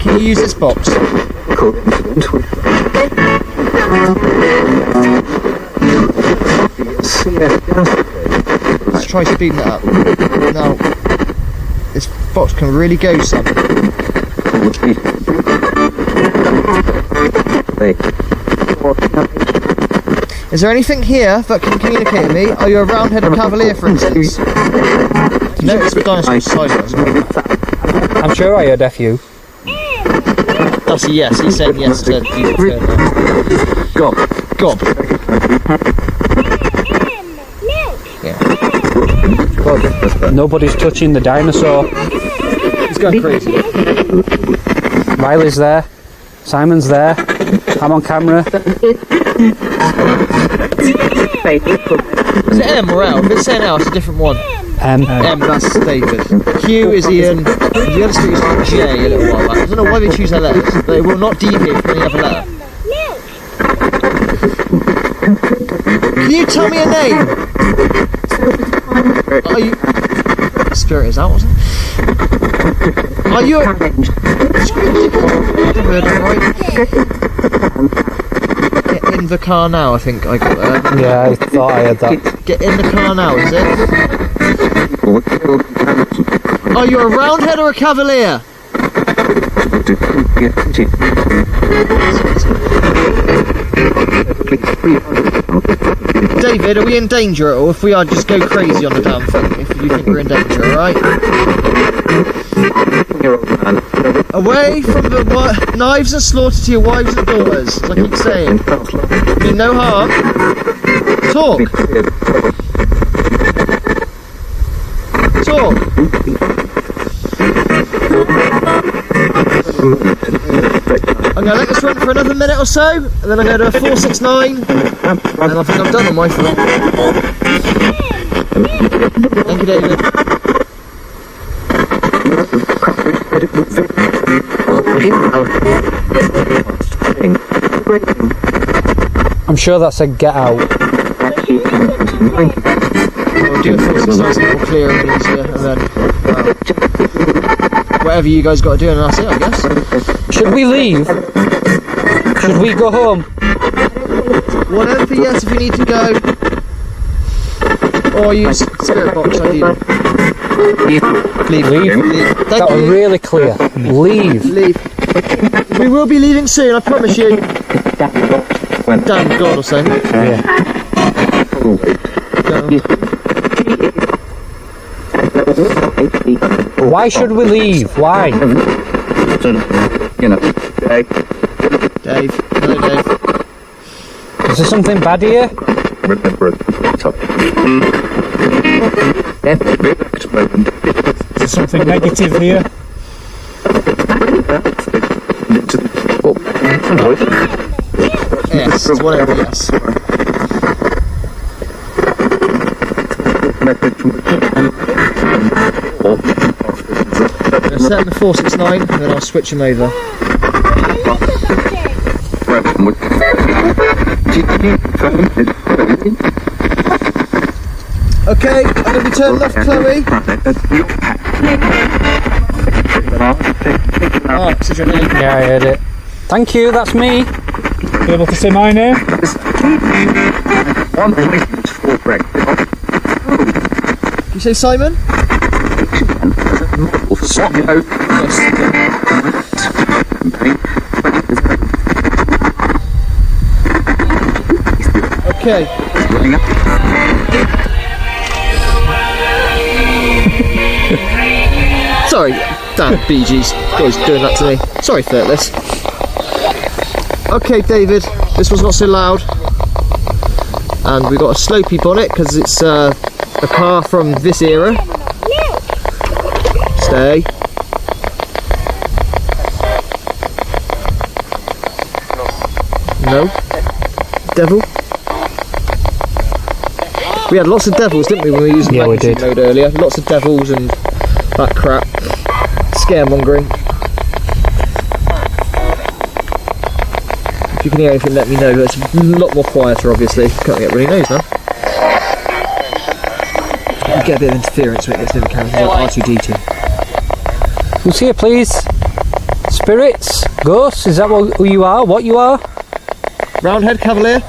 Can you use this box? Let's try speeding it up. Now, this box can really go some. Is there anything here that can communicate with me? Are you a round-headed cavalier, for instance? No, it's the dinosaur size. I'm sure I heard F-U. That's a yes. He said yes to you. Gob. Gob. Yeah. Nobody's touching the dinosaur. He's going crazy. Riley's there. Simon's there. I'm on camera. Is it M or L? If it's saying L, it's a different one. M, that's David. Q is Ian. The other two is J a little while back. I don't know why they choose their letters, but it will not deviate from any other letter. Can you tell me a name? Are you... Spirit is out, wasn't it? Are you a... Get in the car now, I think I got there. Yeah, I thought I had that. Get in the car now, is it? Are you a roundhead or a cavalier? David, are we in danger, or if we are, just go crazy on the damn thing if you think we're in danger, alright? Away from the knives and slaughter to your wives and daughters, as I keep saying. Mean no harm. Talk. Talk. I'm going to let this run for another minute or so, and then I'm going to do a 469, and I think I'm done on my front. Thank you, David. I'm sure that's a get out. We'll do a 469 so we'll clear it easier, and then, whatever you guys got to do, and that's it, I guess. Should we leave? Should we go home? Whatever, yes, if you need to go. Or use spirit box, ideally. Leave. That was really clear. Leave. We will be leaving soon, I promise you. Damn God or so. Yeah. Why should we leave? Why? Dave. Hello, Dave. Is there something bad here? Is there something negative here? Yes, it's whatever, yes. I'm going to set him to 469 and then I'll switch him over. Okay, I'm going to be turning off Chloe. Oh, this is your name. Yeah, I heard it. Thank you, that's me. You able to say my name? Did you say Simon? Yes. Okay. Sorry, damn Bee Gees. Always doing that to me. Sorry, Thirtless. Okay, David, this one's not so loud. And we've got a slopey bonnet because it's a car from this era. Stay. No. Devil. We had lots of devils, didn't we, when we were using magnitude mode earlier? Lots of devils and that crap. Scaremongering. If you can hear anything, let me know. But it's a lot more quieter, obviously. Can't get really knows now. You get a bit of interference when it gets near the camera, like R2D2. Who's here, please? Spirits? Ghosts? Is that who you are? What you are? Roundhead Cavalier.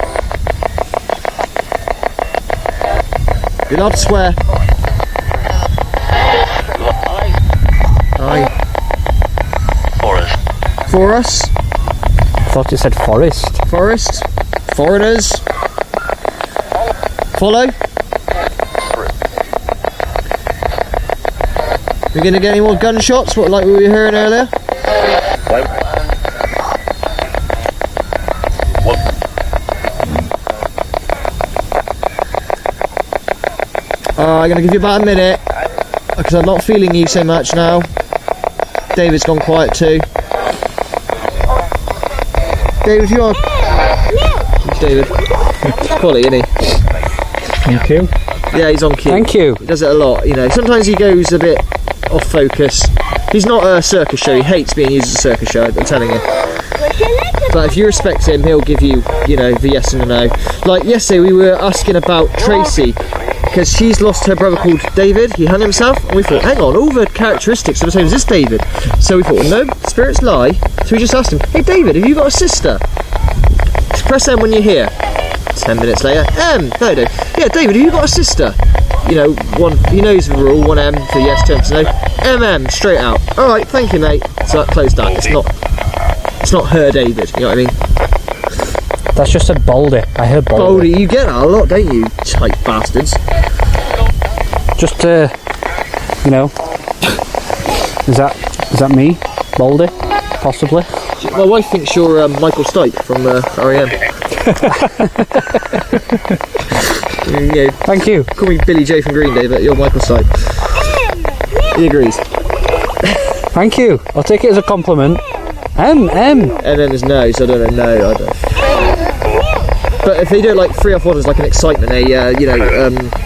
You're allowed to swear. Aye. For us. I thought you said forest. Forest. Foreigners. Follow. We're gonna get any more gunshots, like we were hearing earlier? I'm going to give you about a minute because I'm not feeling you so much now. David's gone quiet too. David, you are. Thanks, David. Quality, isn't he? Thank you. Yeah, he's on cue. Thank you. He does it a lot, you know. Sometimes he goes a bit off focus. He's not a circus show. He hates being used as a circus show, I'm telling you. But if you respect him, he'll give you, you know, the yes and the no. Like yesterday, we were asking about Tracy. Because she's lost her brother called David, he hung himself, and we thought, hang on, all the characteristics are the same as this David. So we thought, no, spirits lie. So we just asked him, hey David, have you got a sister? Press M when you're here. 10 minutes later, no, yeah, David, have you got a sister? you know, he knows the rule, 1M for yes, 2M for no. MM, straight out. Alright, thank you, mate. So that closed that. It's not her David, you know what I mean? That's just a Baldy. I heard Baldy. Baldy, you get that a lot, don't you, tight bastards? Just, you know, is that me, Baldy? Possibly. My wife thinks you're Michael Stipe from R.E.M. Yeah, thank you. Call me Billy J from Green Day, but you're Michael Stipe. He agrees. Thank you. I'll take it as a compliment. M. is no, so I don't know. No, I don't. But if they do it like 3 or 4, there's like an excitement, a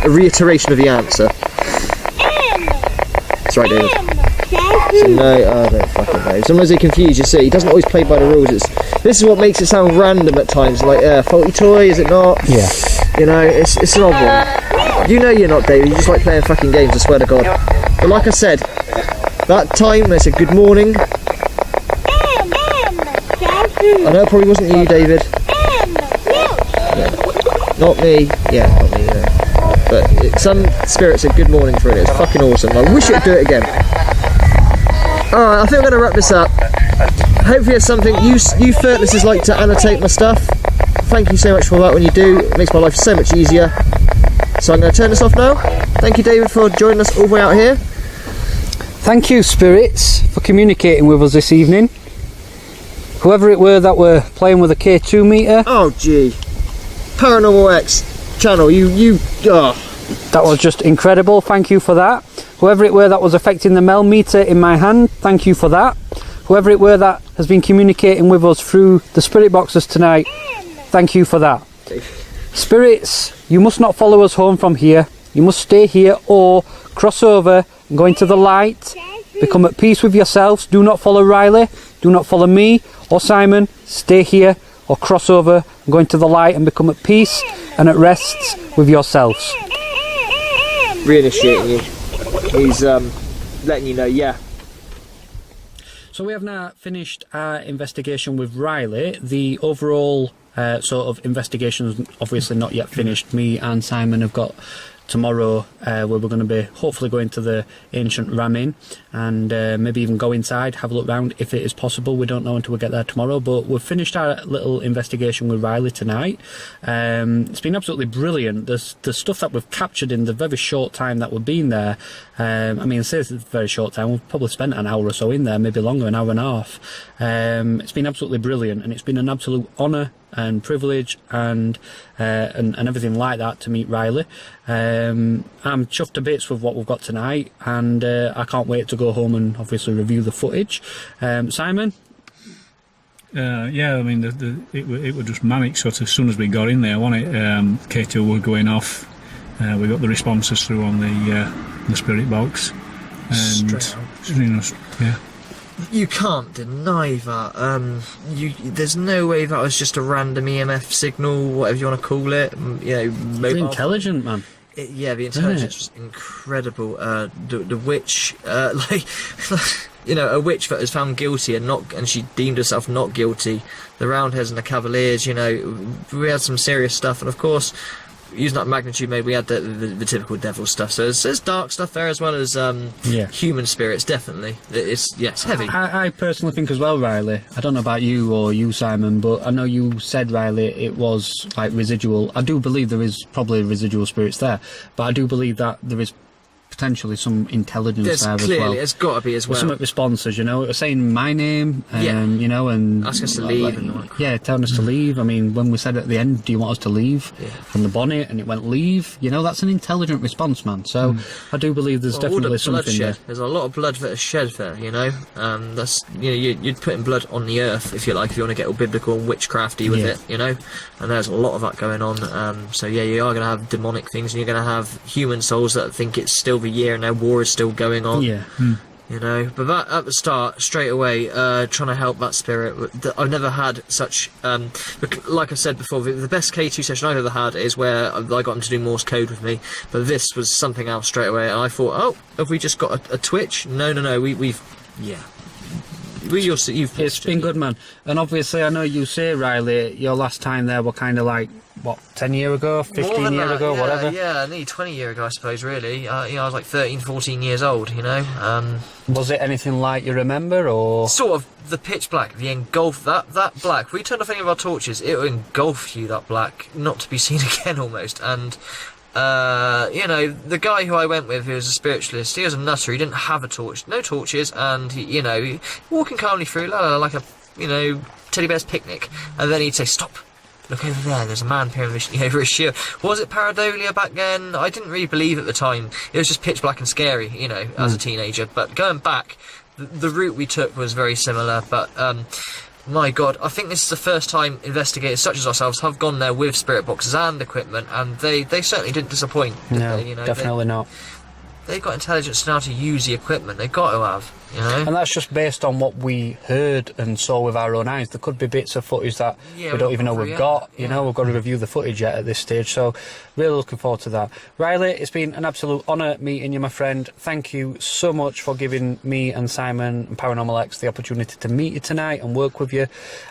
reiteration of the answer. That's right, David. So no, I don't fucking know. Sometimes they confuse, you see. He doesn't always play by the rules. This is what makes it sound random at times. Like, faulty toy, is it not? Yeah. You know, it's an odd one. You know you're not, David. You just like playing fucking games, I swear to God. But like I said, that time they said good morning. I know it probably wasn't you, David. Yeah. Not me. Yeah, not me, yeah. But some spirit said good morning for it. It's fucking awesome. I wish it'd do it again. Alright, I think I'm going to wrap this up. Hopefully it's something you Furtnesses like to annotate my stuff. Thank you so much for that when you do. It makes my life so much easier. So I'm going to turn this off now. Thank you, David, for joining us all the way out here. Thank you, spirits, for communicating with us this evening. Whoever it were that were playing with a K2 meter. Oh, gee. Paranormal X channel, That was just incredible. Thank you for that. Whoever it were that was affecting the Mel meter in my hand, thank you for that. Whoever it were that has been communicating with us through the spirit boxes tonight, thank you for that. Spirits, you must not follow us home from here. You must stay here or cross over and go into the light. Become at peace with yourselves. Do not follow Riley. Do not follow me or Simon. Stay here or cross over and go into the light and become at peace and at rest with yourselves. Reinitiating you. He's letting you know, yeah. So we have now finished our investigation with Riley. The overall sort of investigation is obviously not yet finished. Me and Simon have got tomorrow where we're going to be hopefully going to the ancient ramming and maybe even go inside, have a look round if it is possible. We don't know until we get there tomorrow, but we've finished our little investigation with Riley tonight. It's been absolutely brilliant. The stuff that we've captured in the very short time that we've been there, I mean, it says it's a very short time. We've probably spent an hour or so in there, maybe longer, an hour and a half. It's been absolutely brilliant, and it's been an absolute honour and privilege and everything like that to meet Riley. I'm chuffed to bits with what we've got tonight, and I can't wait to go home and obviously review the footage. Simon? Yeah, I mean, it was just manic sort of as soon as we got in there, wasn't it? K2 were going off. We got the responses through on the spirit box. And, you know, yeah. You can't deny that. There's no way that was just a random EMF signal, whatever you want to call it. You know, mobile. Intelligent, man. Yeah, the intelligence was incredible. The witch, like, you know, a witch that was found guilty and she deemed herself not guilty. The Roundheads and the Cavaliers, you know, we had some serious stuff, and of course, using that magnitude mode, we had the typical devil stuff. So there's dark stuff there as well as human spirits. Definitely, it's heavy. I personally think as well, Riley. I don't know about you or you, Simon, but I know you said, Riley, it was like residual. I do believe there is probably residual spirits there, but I do believe that there is potentially some intelligence there as well. There's got to be as well. Some responses, you know, saying my name, you know, and ask us to leave. Telling us to leave. I mean, when we said at the end, do you want us to leave from the bonnet, and it went leave, you know, that's an intelligent response, man. So I do believe there's definitely something there. There's a lot of blood that is shed there, you know. That's, you know, you're putting blood on the earth, if you like, if you want to get all biblical and witchcrafty with it, you know. And there's a lot of that going on. So yeah, you are going to have demonic things, and you're going to have human souls that think it's still the year and now war is still going on. Yeah. You know, but that at the start, straight away, trying to help that spirit. I've never had such, like I said before, the best K2 session I've ever had is where I got him to do Morse code with me. But this was something else straight away, and I thought, oh, have we just got a Twitch? No, we've It's been good, man. And obviously, I know you say, Riley, your last time there were kind of like what, 10 years ago, 15 More than years that, ago, yeah, whatever? Yeah, nearly 20 years ago, I suppose, really. I was like 13, 14 years old, you know. Was it anything like you remember, or...? Sort of the pitch black, the engulf, that black. If we turned off any of our torches, it would engulf you, that black, not to be seen again almost. And, you know, the guy who I went with, who was a spiritualist, he was a nutter, he didn't have a torch, no torches, and, he, you know, walking calmly through, like a, you know, teddy bear's picnic, and then he'd say, stop. Look over there, there's a man peering over his shield. Was it pareidolia back then? I didn't really believe at the time. It was just pitch black and scary, you know, as a teenager. But going back, the route we took was very similar. But, my God, I think this is the first time investigators such as ourselves have gone there with spirit boxes and equipment, and they certainly didn't disappoint. No, they, you know, definitely not. They've got intelligence now to use the equipment. They've got to have, you know. And that's just based on what we heard and saw with our own eyes. There could be bits of footage that we don't even know we've got. You know, we've got to review the footage yet at this stage. So, really looking forward to that. Riley, it's been an absolute honour meeting you, my friend. Thank you so much for giving me and Simon and Paranormal X the opportunity to meet you tonight and work with you.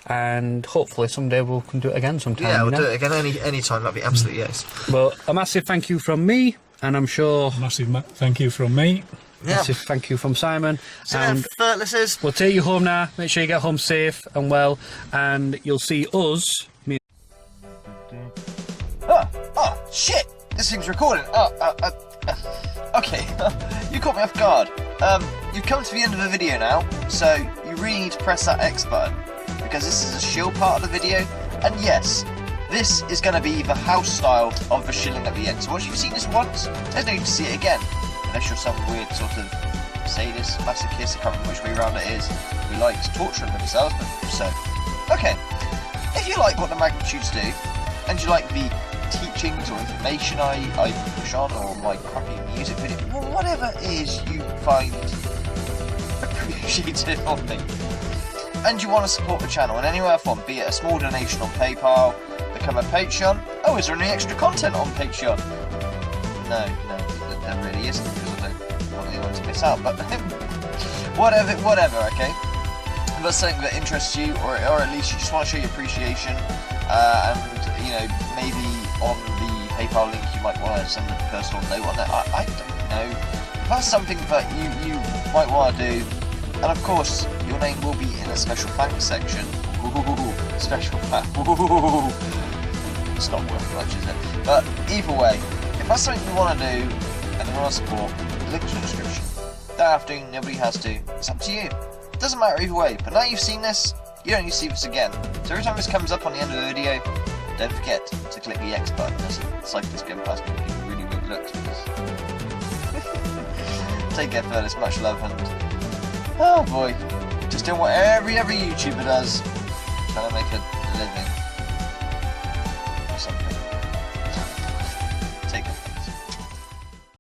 And hopefully someday we can do it again sometime. Yeah, we'll do it again any time. That'd be absolutely yes. But a massive thank you from me. And I'm sure... Massive thank you from me. Yeah. Massive thank you from Simon. So and listeners, we'll take you home now. Make sure you get home safe and well. And you'll see us... Oh, shit! This thing's recording. Okay. You caught me off guard. You've come to the end of the video now, so you really need to press that X button, because this is a shill part of the video, and yes, this is going to be the house style of the shilling at the end. So once you've seen this once, there's no need to see it again. Unless you're some weird sort of sadist, masochist, I can't remember which way around it is, who likes torturing themselves, but so. Okay, if you like what the magnitudes do, and you like the teachings or information I push on, or my crappy music video, whatever it is you find appreciated of me, and you want to support the channel in any way or form, be it a small donation on PayPal, become a Patreon. Oh, is there any extra content on Patreon? No, there really isn't, because I don't want anyone to miss out, but whatever, okay? If that's something that interests you, or at least you just want to show your appreciation, and, you know, maybe on the PayPal link you might want to send a personal note on that, I don't know. If that's something that you might want to do, and of course, your name will be in a special thanks section. Special thanks. It's not worth much, is it? But either way, if that's something you want to do and you want to support, the link's in the description. Don't have to, nobody has to. It's up to you. It doesn't matter either way. But now you've seen this, you don't need to see this again. So every time this comes up on the end of the video, don't forget to click the X button as a cyclist going past me with really weird looks. Take care, fellas. Much love, and oh boy, just doing what every YouTuber does, trying to make a living or something.